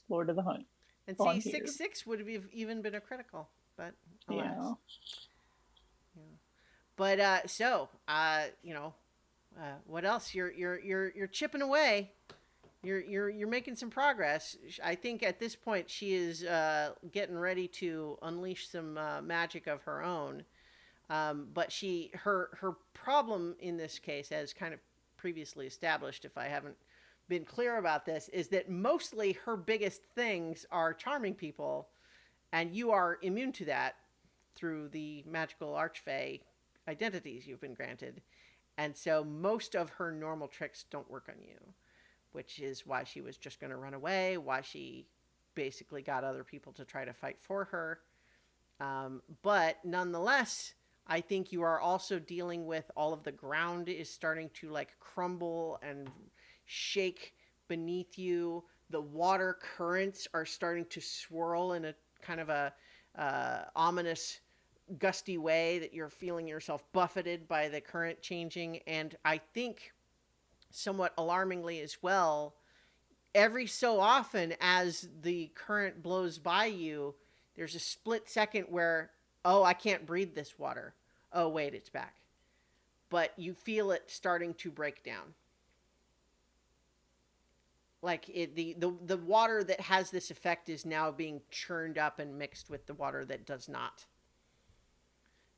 Lord of the Hunt. And On see, here. 6-6 would have even been a critical, but Yeah. alas. But what else? You're chipping away. You're making some progress. I think at this point she is getting ready to unleash some magic of her own. But her problem in this case, as kind of previously established, if I haven't been clear about this, is that mostly her biggest things are charming people, and you are immune to that through the magical archfey identities you've been granted. And so most of her normal tricks don't work on you, which is why she was just going to run away, why she basically got other people to try to fight for her. But nonetheless, I think you are also dealing with all of the ground is starting to like crumble and shake beneath you. The water currents are starting to swirl in a kind of a ominous, gusty way that you're feeling yourself buffeted by the current changing. And I think, somewhat alarmingly as well, every so often as the current blows by you, there's a split second where, oh, I can't breathe this water. Oh, wait, it's back. But you feel it starting to break down. Like the water that has this effect is now being churned up and mixed with the water that does not.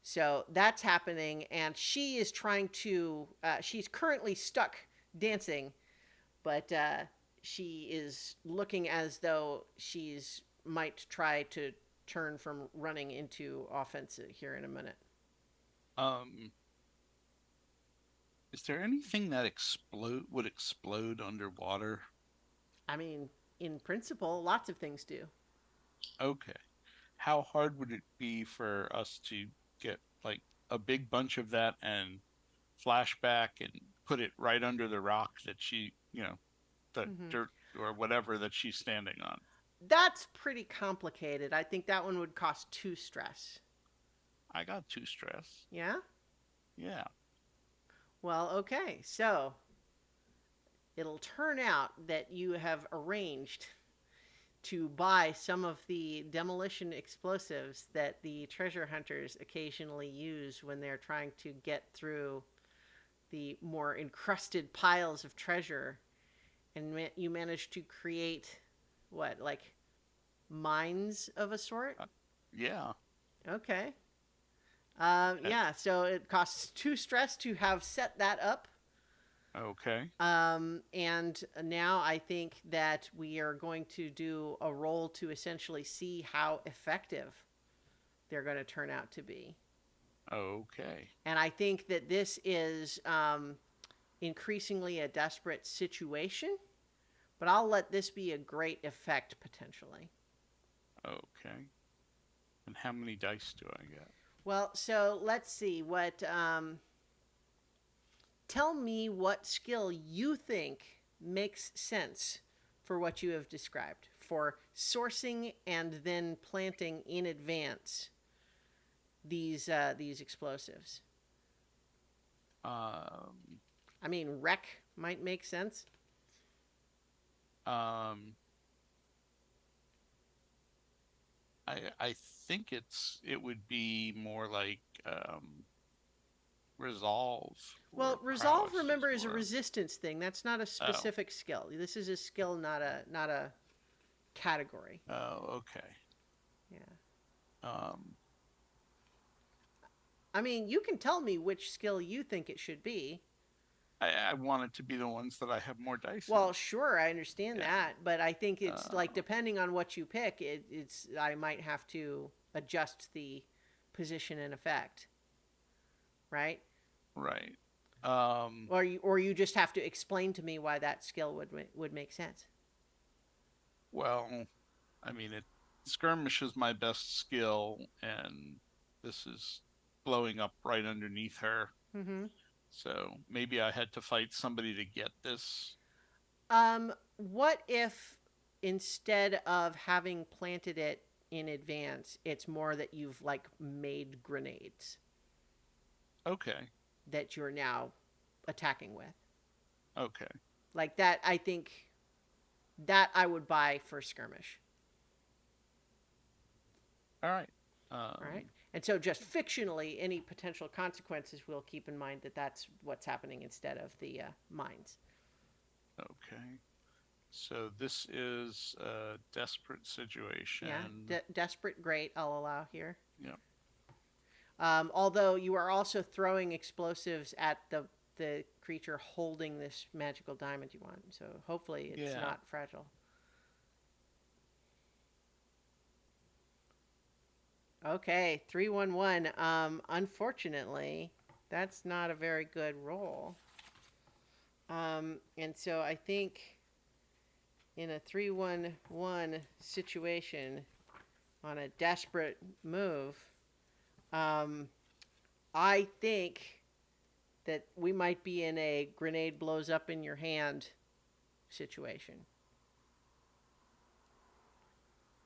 So that's happening, and she is trying to. She's currently stuck dancing, but she is looking as though she's might try to turn from running into offense here in a minute. Is there anything that would explode underwater? I mean, in principle, lots of things do. Okay. How hard would it be for us to get like a big bunch of that and flashback and put it right under the rock that the dirt or whatever that she's standing on? That's pretty complicated. I think that one would cost 2 stress. I got 2 stress. Yeah? Yeah. Well, okay. So it'll turn out that you have arranged to buy some of the demolition explosives that the treasure hunters occasionally use when they're trying to get through the more encrusted piles of treasure. And you managed to create what, like mines of a sort? Yeah. Okay. Yeah, so it costs 2 stress to have set that up. Okay. And now I think that we are going to do a roll to essentially see how effective they're going to turn out to be. Okay. And I think that this is increasingly a desperate situation, but I'll let this be a great effect potentially. Okay. And how many dice do I get? Well, so let's see what. Tell me what skill you think makes sense for what you have described for sourcing and then planting in advance these explosives. I mean, wreck might make sense. I think it would be more like resolve. Well, or resolve, prowess remember, is a more. resistance thing. That's not a specific skill. This is a skill, not a category. Oh, okay. Yeah. I mean, you can tell me which skill you think it should be. I want it to be the ones that I have more dice. Well, in. sure, I understand Yeah. that, but I think it's like Uh, depending on what you pick, it's I might have to adjust the position and effect, right? Right. Or you just have to explain to me why that skill would make sense. Well, I mean, skirmish is my best skill, and this is blowing up right underneath her. Mm-hmm. So maybe I had to fight somebody to get this. What if instead of having planted it in advance, it's more that you've like made grenades Okay. that you're now attacking with? Okay. Like that, I think that I would buy for skirmish. All right. All right. And so, just fictionally, any potential consequences, we'll keep in mind that that's what's happening instead of the mines. Okay. So this is a desperate situation. Yeah. Desperate, great, I'll allow here. Yeah. Although you are also throwing explosives at the creature holding this magical diamond you want. So, hopefully, it's Yeah. not fragile. Okay, 311. Unfortunately, that's not a very good roll. And so I think in a 311 situation on a desperate move, I think that we might be in a grenade blows up in your hand situation.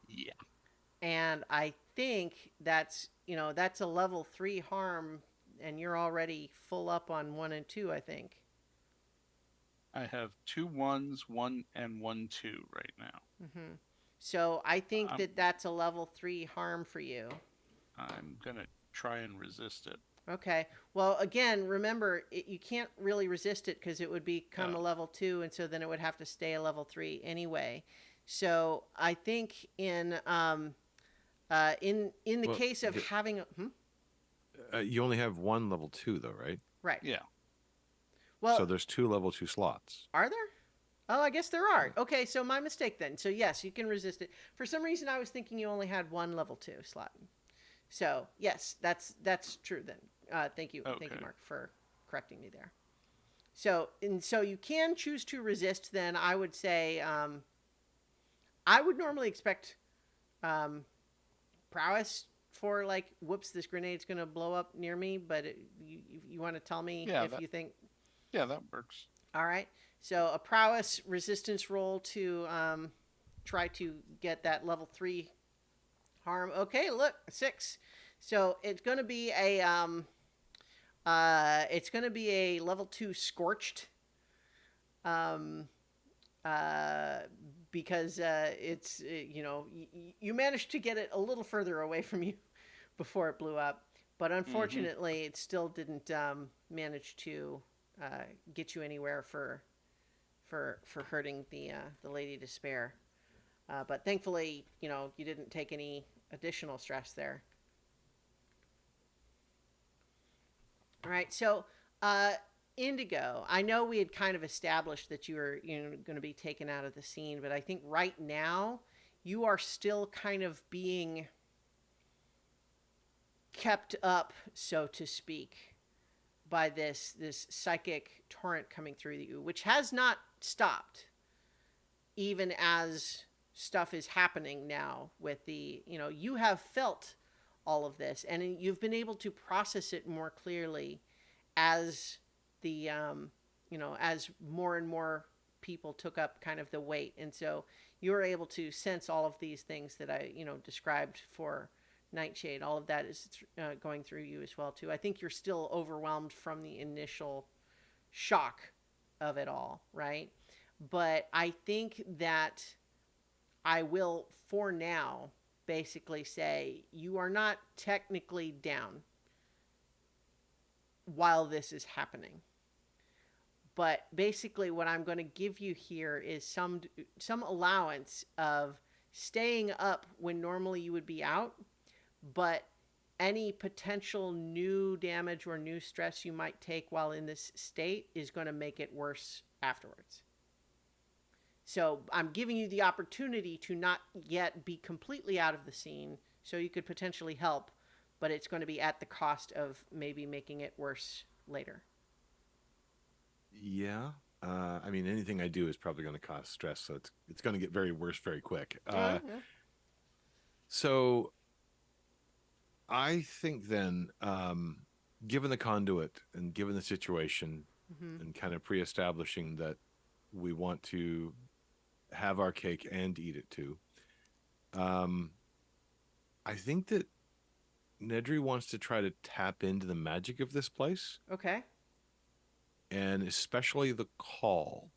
Yeah. And I think that's that's a level 3 harm, and you're already full up on 1 and 2, I think. I have 2 1s, 1 and 1 2 right now. Mm-hmm. So I think I'm- that that's a level 3 harm for you. I'm gonna try and resist it. Okay. Well, again, remember, you can't really resist it because it would become a Oh. level 2, and so then it would have to stay a level 3 anyway. So I think in the Well, case of the- having You only have one level 2 though, right? right. Yeah. Well, So there's 2 level 2 slots. are there? Oh, I guess there are. Okay, so my mistake then. So yes, you can resist it. For some reason, I was thinking you only had one level 2 slot. So yes, that's true then. Thank you, Okay. Mark, for correcting me there. So you can choose to resist. Then I would say I would normally expect prowess for like, whoops, this grenade's gonna blow up near me. But you want to tell me Yeah, if that- you think. Yeah, that works. All right. So a prowess resistance roll to try to get that level 3 harm. Okay, look, 6. So it's going to be a level 2 scorched. Because it's you managed to get it a little further away from you before it blew up, but unfortunately it still didn't manage to get you anywhere for hurting the Lady Despair. But thankfully, you didn't take any additional stress there. All right, so Indigo, I know we had kind of established that you were going to be taken out of the scene, but I think right now you are still kind of being kept up, so to speak, by this psychic torrent coming through you, which has not stopped, even as stuff is happening now with the, you have felt all of this, and you've been able to process it more clearly as the, as more and more people took up kind of the weight. And so you're able to sense all of these things that I, described for Nightshade. All of that is going through you as well, too. I think you're still overwhelmed from the initial shock of it all, right? But I think that I will, for now, basically say you are not technically down while this is happening. But basically what I'm going to give you here is some allowance of staying up when normally you would be out, but any potential new damage or new stress you might take while in this state is going to make it worse afterwards. So I'm giving you the opportunity to not yet be completely out of the scene, so you could potentially help, but it's going to be at the cost of maybe making it worse later. Yeah. I mean, anything I do is probably going to cause stress, so it's going to get very worse very quick. So I think then given the conduit and given the situation, Mm-hmm. and kind of pre-establishing that we want to have our cake and eat it too. I think that Nedry wants to try to tap into the magic of this place, Okay. and especially the call,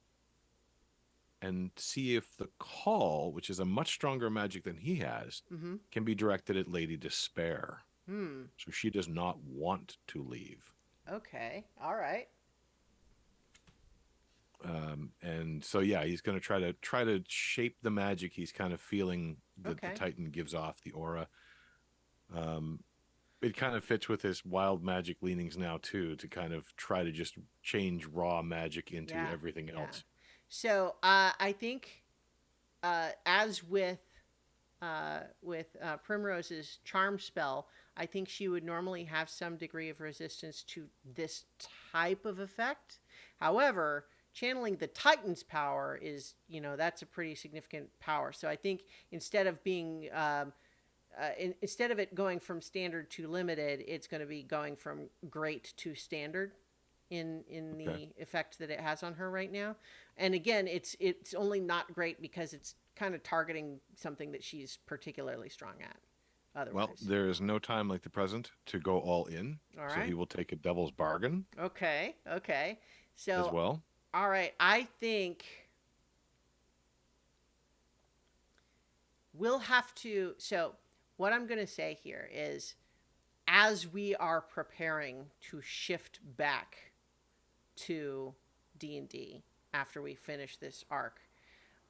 and see if the call, which is a much stronger magic than he has, Mm-hmm. can be directed at Lady Despair. Hmm. So she does not want to leave. Okay. All right. And so yeah, he's going to try to shape the magic he's kind of feeling that Okay. the Titan gives off, the aura. It kind of fits with his wild magic leanings now too, to kind of try to just change raw magic into Yeah. everything Yeah. else. So I think, as with Primrose's charm spell, I think she would normally have some degree of resistance to this type of effect. However, channeling the Titan's power is, that's a pretty significant power. So I think instead of being instead of it going from standard to limited, it's going to be going from great to standard in the Okay. effect that it has on her right now. And again, it's only not great because it's kind of targeting something that she's particularly strong at. Well, Otherwise, there is no time like the present to go all in. all So right. he will take a devil's bargain Okay. Okay. as So, well. all right. I think we'll have to. So, what I'm going to say here is, as we are preparing to shift back to D&D after we finish this arc,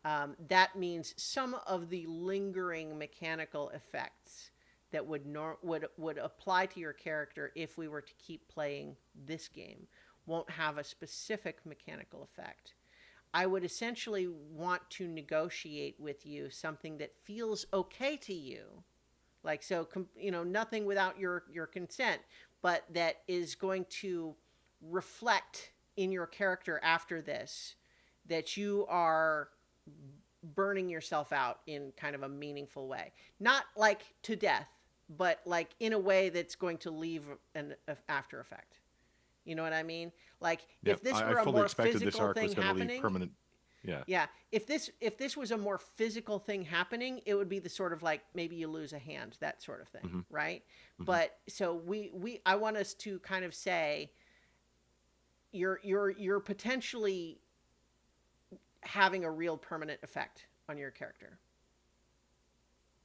that means some of the lingering mechanical effects that would apply to your character if we were to keep playing this game won't have a specific mechanical effect. I would essentially want to negotiate with you something that feels okay to you, like, so nothing without your consent, but that is going to reflect in your character after this that you are burning yourself out in kind of a meaningful way, not like to death, but like in a way that's going to leave an after effect. You know what I mean? Like, Yep. if this I were a fully more expected this physical arc was thing going to leave happening, permanent. Yeah. yeah, if this was a more physical thing happening, it would be the sort of like maybe you lose a hand, that sort of thing, Mhm. right? Mhm. But so I want us to kind of say you're potentially having a real permanent effect on your character.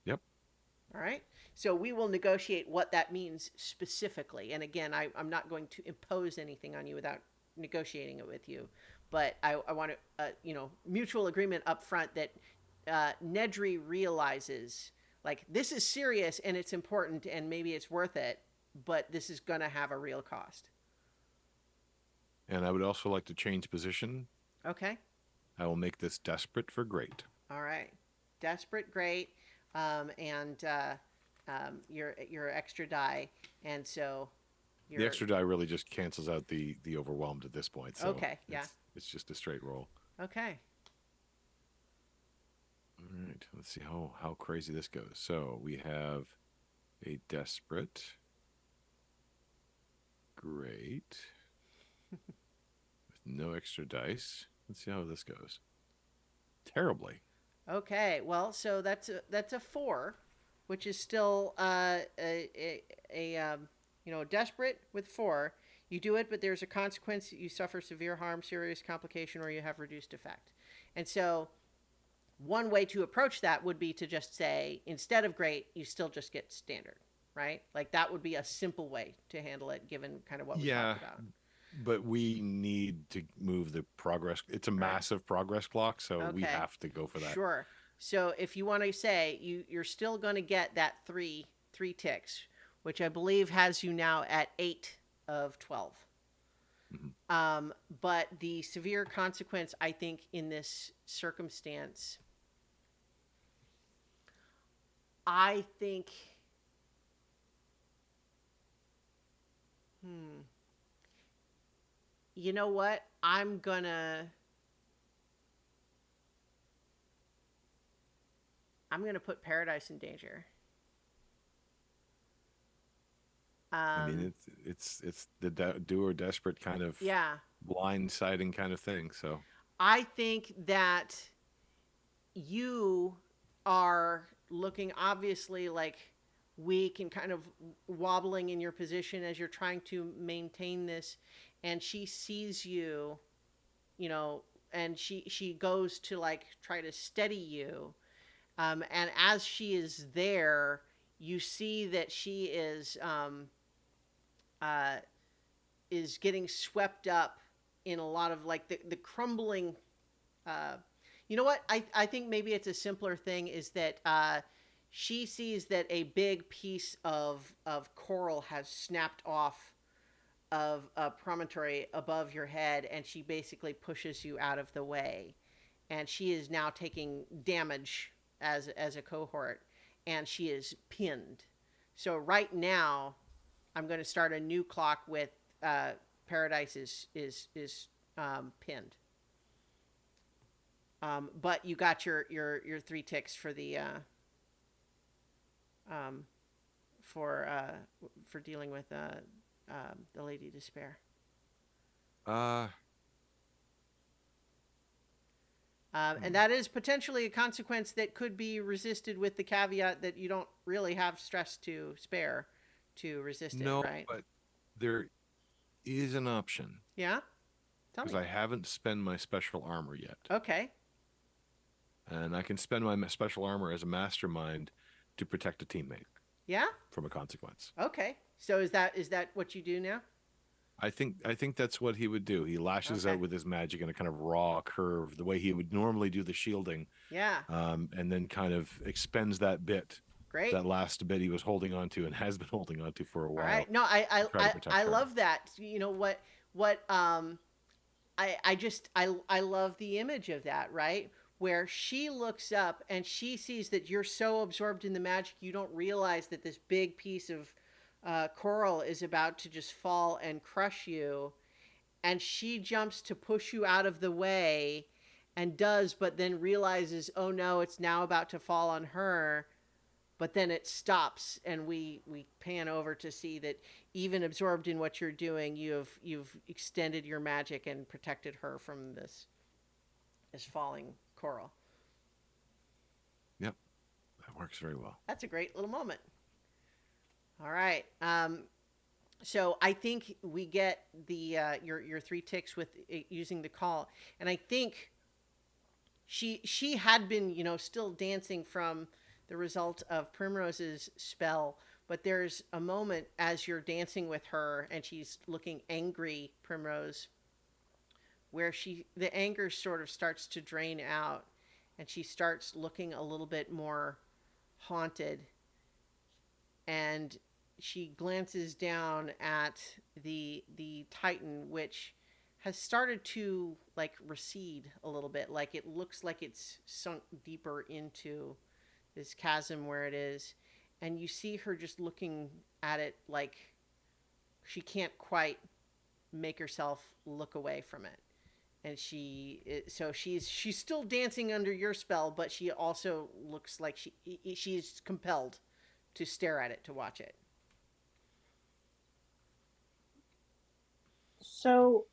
Yep. All right. So we will negotiate what that means specifically. And again, I'm not going to impose anything on you without negotiating it with you. But I want to, mutual agreement up front that Nedry realizes, like, this is serious and it's important and maybe it's worth it, but this is going to have a real cost. And I would also like to change position. Okay. I will make this desperate for great. All right. Desperate, great. And your extra die. And so The extra die really just cancels out the overwhelmed at this point. So okay, yeah. It's just a straight roll. Okay. All right. Let's see how crazy this goes. So we have a desperate. Great. With no extra dice. Let's see how this goes. Terribly. Okay. Well, so that's a 4, which is still desperate with 4. You do it, but there's a consequence. You suffer severe harm, serious complication, or you have reduced effect. And so one way to approach that would be to just say, instead of great, you still just get standard, right? Like, that would be a simple way to handle it, given kind of what we talked about. But we need to move the progress. It's a massive progress clock, so we have to go for that. Sure. So if you want to say you're still going to get that three ticks, which I believe has you now at 8 of 12. Mm-hmm. But the severe consequence, I think, in this circumstance, I think, you know what? I'm gonna put Paradise in danger. I mean, it's the do or desperate kind of Yeah. blindsiding kind of thing. So I think that you are looking obviously like weak and kind of wobbling in your position as you're trying to maintain this, and she sees you, you know, and she goes to like try to steady you, and as she is there, you see that she uh, is getting swept up in a lot of like the crumbling. Uh, you know what? I think maybe it's a simpler thing is that she sees that a big piece of coral has snapped off of a promontory above your head, and she basically pushes you out of the way. And she is now taking damage as a cohort, and she is pinned. So right now, I'm going to start a new clock with Paradise is pinned. But you got your 3 ticks for the um, for dealing with the Lady Despair. uh And that is potentially a consequence that could be resisted with the caveat that you don't really have stress to spare to resist no, it, right? but there is an option Yeah? Tell because me. I haven't spent my special armor yet, Okay. and I can spend my special armor as a mastermind to protect a teammate Yeah? from a consequence. Okay. So is that what you do now? I think that's what he would do. He lashes Okay. out with his magic in a kind of raw curve, the way he would normally do the shielding, Yeah. and then kind of expends that bit, Great. that last bit he was holding on to and has been holding on to for a All while. right. No, to try to protect I her. love that. You know what I just I love the image of that, right? Where she looks up and she sees that you're so absorbed in the magic you don't realize that this big piece of coral is about to just fall and crush you, and she jumps to push you out of the way and does, but then realizes, oh no, it's now about to fall on her. But then it stops, and we pan over to see that even absorbed in what you're doing, you've extended your magic and protected her from this falling coral. Yep, that works very well. That's a great little moment. All right. So I think we get the your 3 ticks with using the call, and I think she had been, you know, still dancing from the result of Primrose's spell, but there's a moment as you're dancing with her and she's looking angry, Primrose, where the anger sort of starts to drain out, and she starts looking a little bit more haunted, and she glances down at the Titan, which has started to like recede a little bit, like it looks like it's sunk deeper into this chasm where it is, and you see her just looking at it like she can't quite make herself look away from it. And so she's still dancing under your spell, but she also looks like she's compelled to stare at it, to watch it. So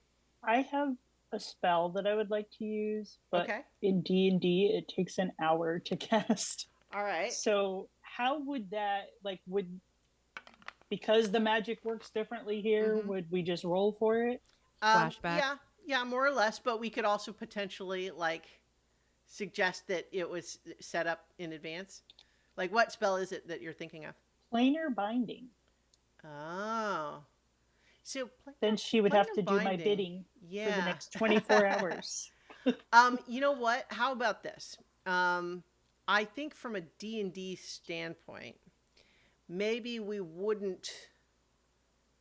I have a spell that I would like to use, but Okay. in D&D it takes an hour to cast. All right. So how would that, like, because the magic works differently here, Mhm. would we just roll for it? Flashback. Yeah, more or less, but we could also potentially like suggest that it was set up in advance. Like, what spell is it that you're thinking of? Planar binding. Oh. So Then she would have planar to do my binding. bidding for the Yeah. next 24 hours. You know what? How about this? I think from a D&D standpoint, maybe we wouldn't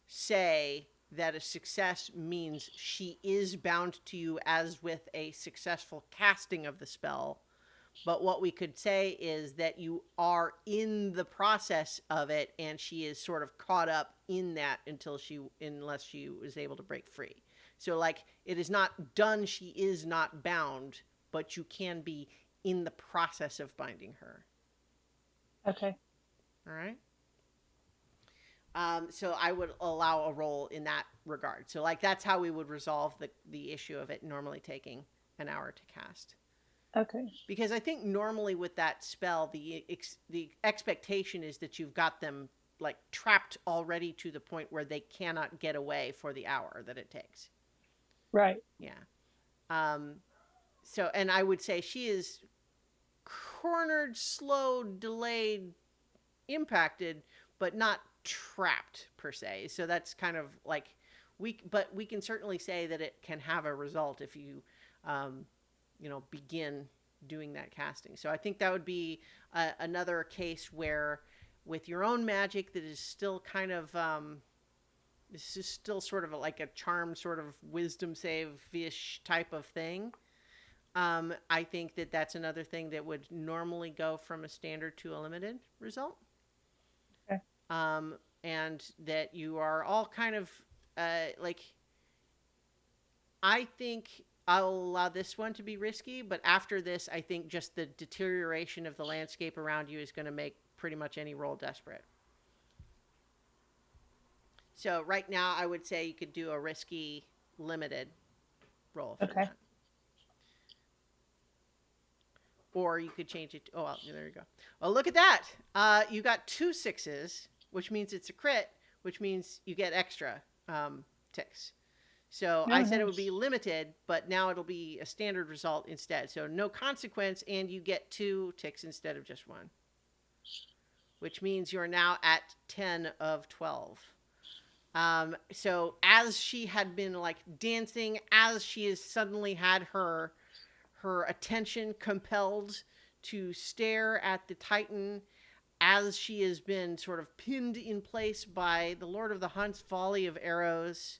say that a success means she is bound to you as with a successful casting of the spell. But what we could say is that you are in the process of it, and she is sort of caught up in that unless she was able to break free. So like it is not done, she is not bound, but you can be in the process of binding her. Okay. All right. So I would allow a roll in that regard. So like that's how we would resolve the issue of it normally taking an hour to cast. Okay. Because I think normally with that spell, the expectation is that you've got them like trapped already to the point where they cannot get away for the hour that it takes. Right. Yeah. So, and I would say she is cornered, slowed, delayed, impacted, but not trapped per se. So that's kind of like but we can certainly say that it can have a result if you, begin doing that casting. So I think that would be another case where, with your own magic that is still kind of, this is still sort of like a charm, sort of wisdom save-ish type of thing. I think that that's another thing that would normally go from a standard to a limited result. Okay. And that you are all kind of I think I'll allow this one to be risky, but after this, I think just the deterioration of the landscape around you is going to make pretty much any roll desperate. So right now, I would say you could do a risky limited roll for that. Or you could change it. Oh, well, there you go. Well, look at that. You got 2 6s, which means it's a crit, which means you get extra ticks. So I said it would be limited, but now it'll be a standard result instead. So no consequence, and you get 2 ticks instead of just 1. Which means you're now at 10 of 12. So as she had been like dancing, as she has suddenly had her attention compelled to stare at the Titan, as she has been sort of pinned in place by the Lord of the Hunt's volley of arrows,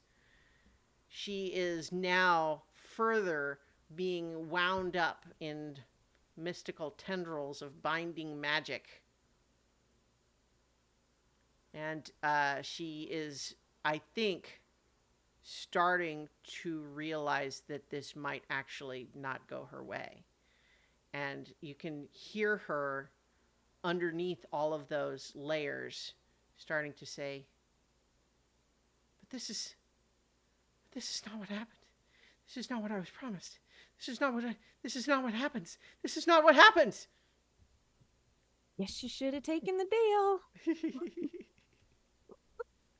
she is now further being wound up in mystical tendrils of binding magic. And she is, I think, starting to realize that this might actually not go her way. And you can hear her underneath all of those layers starting to say, but this is not what happened. This is not what I was promised. This is not what happens. This is not what happens. Yes, you should have taken the deal.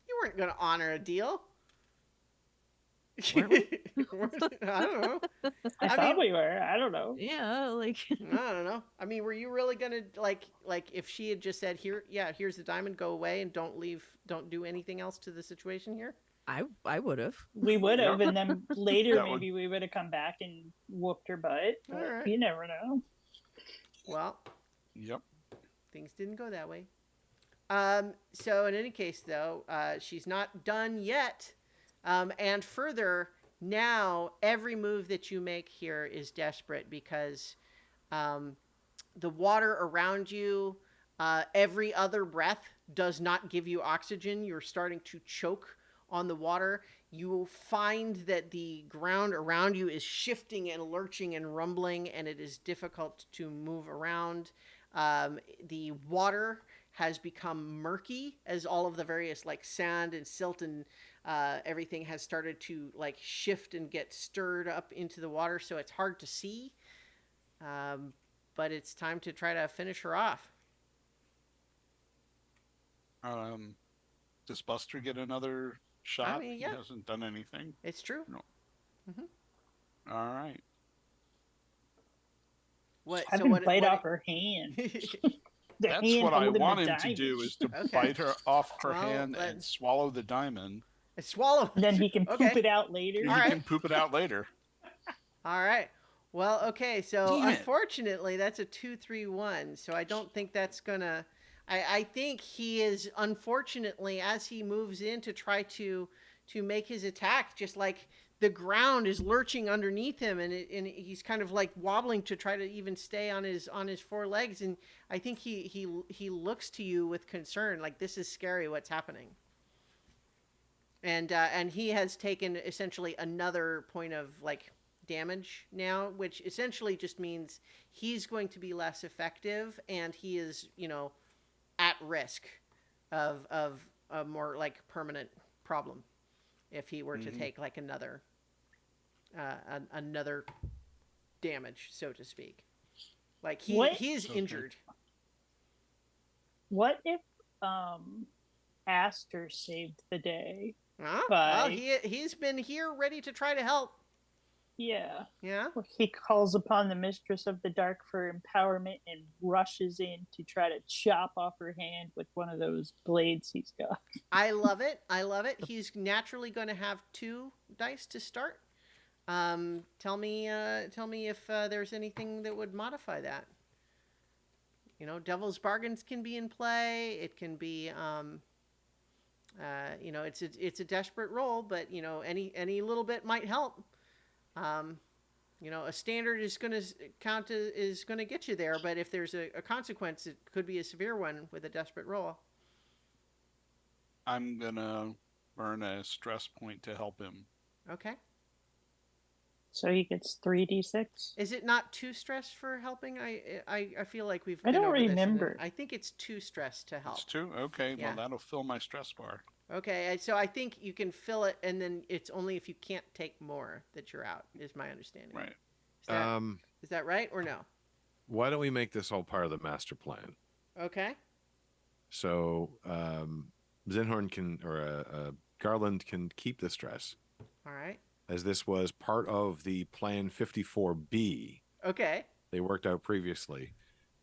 You weren't going to honor a deal. Weren't we? I don't know. I thought we were. I don't know. Yeah, like I don't know. I mean, were you really gonna like if she had just said, here's the diamond, go away and don't do anything else to the situation here? I would have. We would have, Yep. and then later That would- maybe we would have come back and whooped her butt. All right. You never know. Well, Yep. things didn't go that way. So in any case, though, she's not done yet. And further, now every move that you make here is desperate because the water around you, every other breath does not give you oxygen. You're starting to choke on the water. You will find that the ground around you is shifting and lurching and rumbling, and it is difficult to move around. The water has become murky as all of the various like sand and silt and everything has started to like shift and get stirred up into the water, so it's hard to see. But it's time to try to finish her off. Does Buster get another shot? mean, yeah. He hasn't done anything. It's true. All right. What? Have him bite off her hand. The That's hand what I holding the want him to diamond. do, is to Okay. bite her off her Well, hand and swallow the diamond. Swallow. Then he can poop Okay. it out later. You All right. can poop it out later. All right. Well, okay. So Damn it. unfortunately, that's a 2-3-1. So I don't think that's gonna. I think he is, unfortunately, as he moves in to try to make his attack, just like the ground is lurching underneath him, and he's kind of like wobbling to try to even stay on his 4 legs. And I think he looks to you with concern, like this is scary. What's happening? And he has taken essentially another point of like damage now, which essentially just means he's going to be less effective, and he is, at risk of a more like permanent problem if he were to Mhm. take like another damage, so to speak. Like What he's Okay. injured. what if Aster saved the day Huh? Well, by he's been here ready to try to help. yeah. Yeah. He calls upon the Mistress of the Dark for empowerment and rushes in to try to chop off her hand with one of those blades he's got. I love it. I love it. He's naturally going to have 2 dice to start. Tell me if there's anything that would modify that. You know, Devil's Bargains can be in play. It can be, you know, it's a desperate roll, but you know, any little bit might help. You know, a standard is going to count is going to get you there, but if there's a consequence, it could be a severe one with a desperate roll. I'm gonna burn a stress point to help him. Okay. So he gets 3d6. Is it not 2 stress for helping? I feel like we've I been don't over this, and remember. I think it's 2 stress to help. It's 2? Okay, Yeah. well that'll fill my stress bar. Okay, so I think you can fill it, and then it's only if you can't take more that you're out. Is my understanding. Right. Is that right or no? Why don't we make this all part of the master plan? Okay. So Zinhorn can, or Garland can keep the stress, All right. as this was part of the Plan 54B Okay. they worked out previously,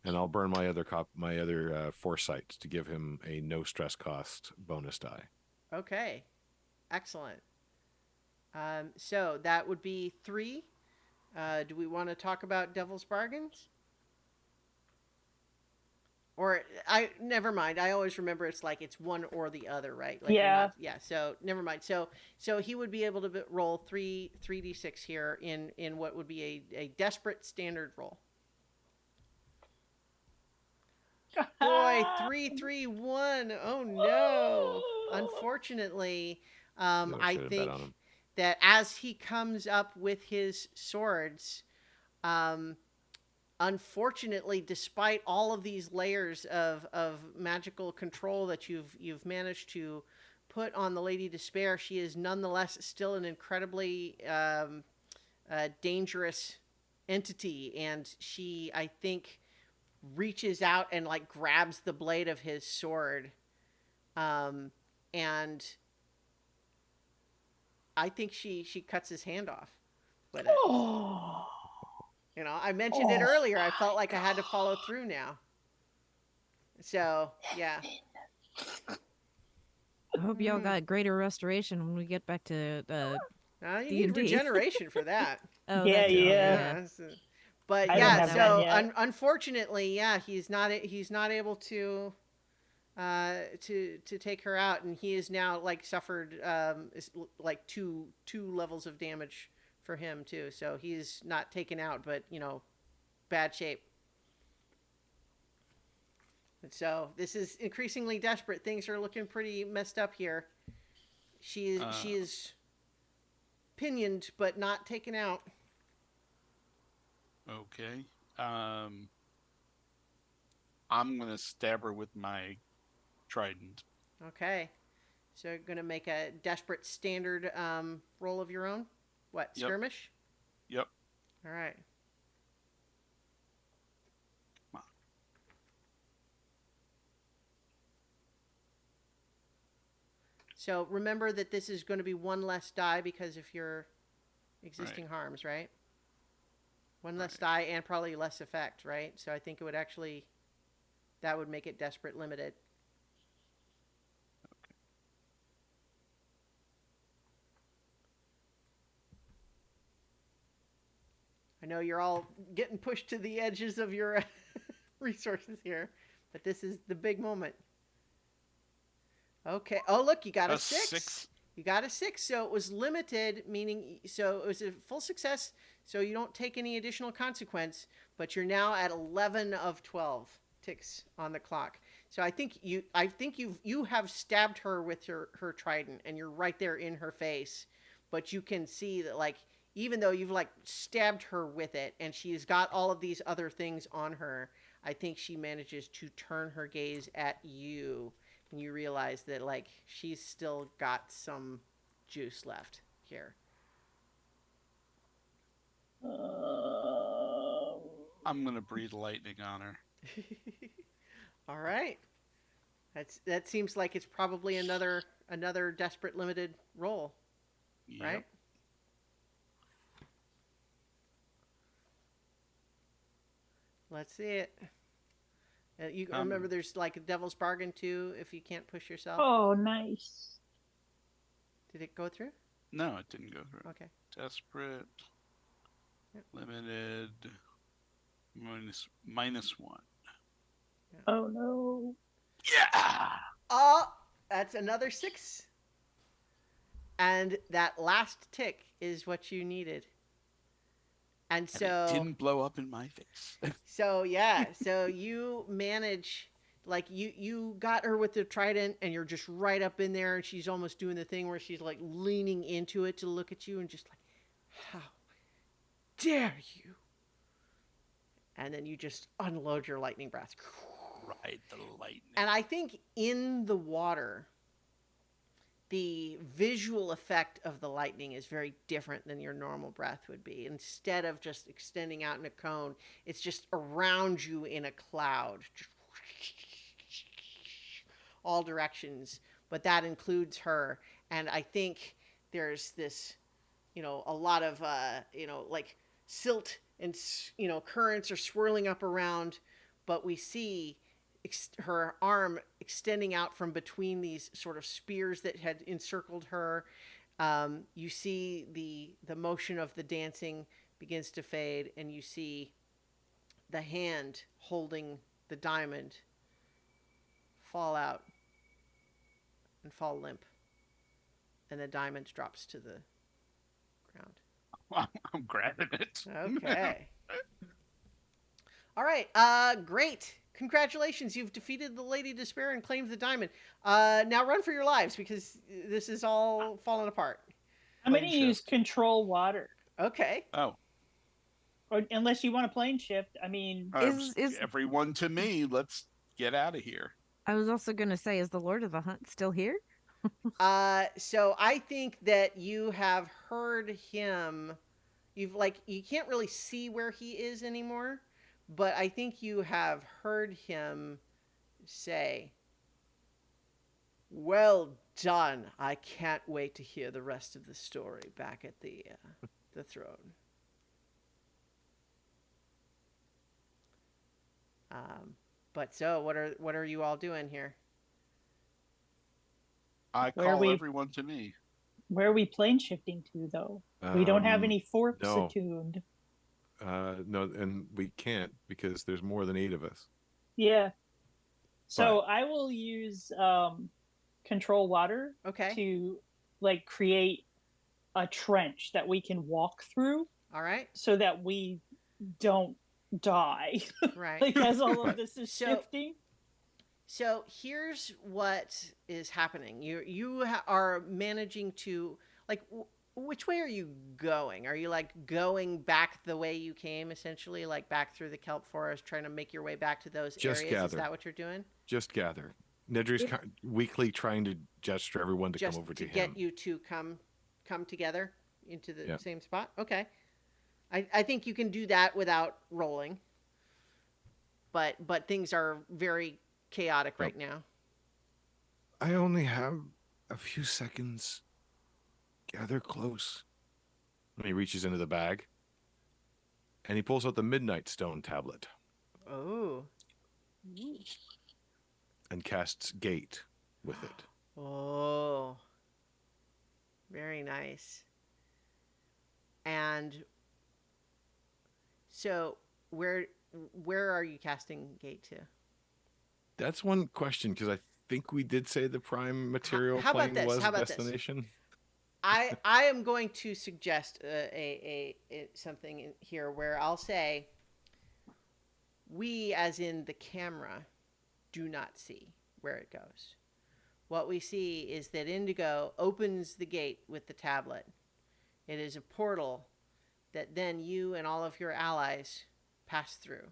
and I'll burn my other foresight to give him a no stress cost bonus die. Okay. Excellent. So that would be 3. Do we want to talk about Devil's Bargains? Or never mind. I always remember it's like it's one or the other, right? Like Yeah. Yeah. So never mind. So he would be able to roll 3d6 here in what would be a desperate standard roll. Boy, 3-3-1. Oh no. Unfortunately, You know, I should have bet think on him. that as he comes up with his swords, unfortunately, despite all of these layers of magical control that you've managed to put on the Lady Despair, she is nonetheless still an incredibly dangerous entity, and she, I think, reaches out and like grabs the blade of his sword, and I think she cuts his hand off with it. Oh. You know, I mentioned it earlier. I felt like I had to follow through now. So, yeah. I hope y'all got greater restoration when we get back to You need D&D. regeneration for that. oh Yeah, that too, yeah. But I don't yeah, have so that yet. unfortunately, yeah, he's not able to take her out, and he is now like suffered like two levels of damage for him too. So he's not taken out, but you know, bad shape. And so this is increasingly desperate. Things are looking pretty messed up here. She is pinioned but not taken out. Okay. I'm gonna stab her with my trident. Okay. So you're going to make a desperate standard roll of your own? What, Yep. skirmish? Yep. All right. Come on. So remember that this is going to be one less die because of your existing harms, right? One less die and probably less effect, right? So I think it would actually, that would make it desperate limited. I know you're all getting pushed to the edges of your resources here, but this is the big moment. Okay. Oh, look, you got a 6. You got a 6, so it was limited, meaning so it was a full success, so you don't take any additional consequence, but you're now at 11 of 12 ticks on the clock. So I think you have stabbed her with her trident, and you're right there in her face, but you can see that like even though you've like stabbed her with it and she's got all of these other things on her, I think she manages to turn her gaze at you And you realize that, like, she's still got some juice left here. I'm gonna breathe lightning on her. All right. That seems like it's probably another desperate limited roll, Yep. right? Let's see it. You remember there's like a devil's bargain too if you can't push yourself. Oh, nice. Did it go through? No, it didn't go through. Okay. Desperate. Yep. Limited. -1. Oh no. Yeah. Oh, that's another 6. And that last tick is what you needed. And And so it didn't blow up in my face. So yeah, so you manage, like, you got her with the trident and you're just right up in there and she's almost doing the thing where she's like leaning into it to look at you and just like, how dare you? And then you just unload your lightning breath. Ride the lightning. And I think in the water, the visual effect of the lightning is very different than your normal breath would be. Instead of just extending out in a cone, it's just around you in a cloud, just all directions. But that includes her. And I think there's this, a lot of, like silt and, currents are swirling up around. But we see her arm extending out from between these sort of spears that had encircled her. You see the motion of the dancing begins to fade, and you see the hand holding the diamond fall out and fall limp, and the diamond drops to the ground. I'm grabbing it. Okay. All right. Great. Congratulations. You've defeated the Lady Despair and claimed the diamond. Now run for your lives because this is all falling apart. I'm going to Plane shift. use control water. Okay. Oh. Or unless you want to plane shift. I mean, Is- everyone to me? Let's get out of here. I was also going to say, is the Lord of the Hunt still here? So I think that you have heard him. You can't really see where he is anymore, but I think you have heard him say, "Well done. I can't wait to hear the rest of the story back at the throne." But so what are you all doing here? I Where call we- everyone to me. where are we plane shifting to, though? We don't have any forks no. attuned. No, and we can't because there's more than 8 of us. Yeah. So I will use control water Okay. to like create a trench that we can walk through All right. so that we don't die. Right. Like as all of this is So- shifting. So here's what is happening. You are managing to, like, which way are you going? Are you like going back the way you came, essentially, like back through the kelp forest, trying to make your way back to those Just areas? Is gather. that what you're doing? Just gather. Nedry's weakly trying to gesture everyone to Just come over to get him. you to come together into the Yeah. same spot. Okay. I think you can do that without rolling. But things are very chaotic right now. I only have a few seconds. Gather close. And he reaches into the bag and he pulls out the Midnight Stone tablet Oh. and casts Gate with it. Oh. Very nice. And so where are you casting Gate to? That's one question because I think we did say the prime material how about plane this? was How about this? destination. I am going to suggest a something in here where I'll say we, as in the camera, do not see where it goes. What we see is that Indigo opens the gate with the tablet. It is a portal that then you and all of your allies pass through.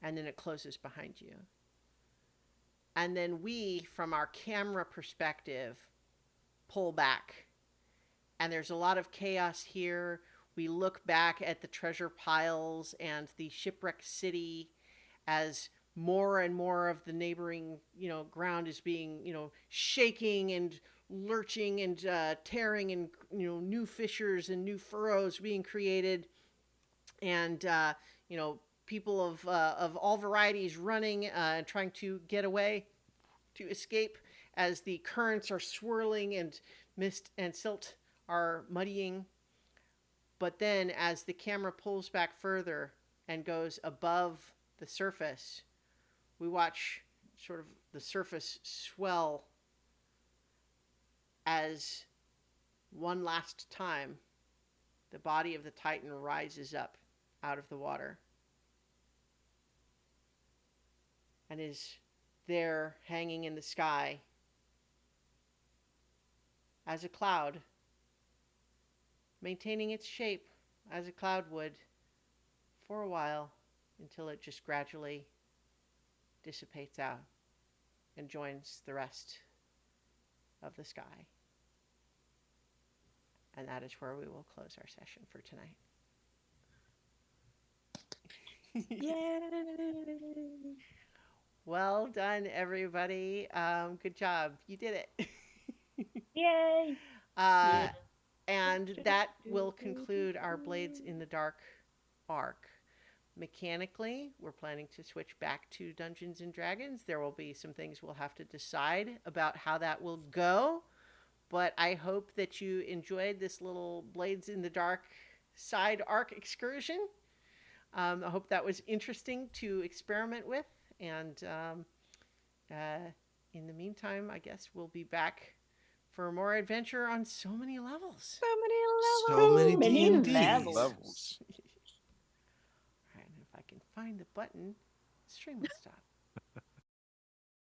And then it closes behind you. and then we, from our camera perspective, pull back. And there's a lot of chaos here. We look back at the treasure piles and the shipwrecked city as more and more of the neighboring, ground is being, shaking and lurching and tearing, and new fissures and new furrows being created, and people of all varieties running and trying to get away, to escape, as the currents are swirling and mist and silt are muddying. But then, as the camera pulls back further and goes above the surface, we watch sort of the surface swell as one last time the body of the Titan rises up out of the water and is there hanging in the sky as a cloud, maintaining its shape as a cloud would for a while, until it just gradually dissipates out and joins the rest of the sky. And that is where we will close our session for tonight. Yay! Well done, everybody. Good job. You did it. Yay! And that will conclude our Blades in the Dark arc. Mechanically, we're planning to switch back to Dungeons and Dragons. There will be some things we'll have to decide about how that will go. But I hope that you enjoyed this little Blades in the Dark side arc excursion. I hope that was interesting to experiment with. And in the meantime, I guess we'll be back for more adventure on so many levels. So many Many D&Ds. levels. All right, and if I can find the button, stream will stop.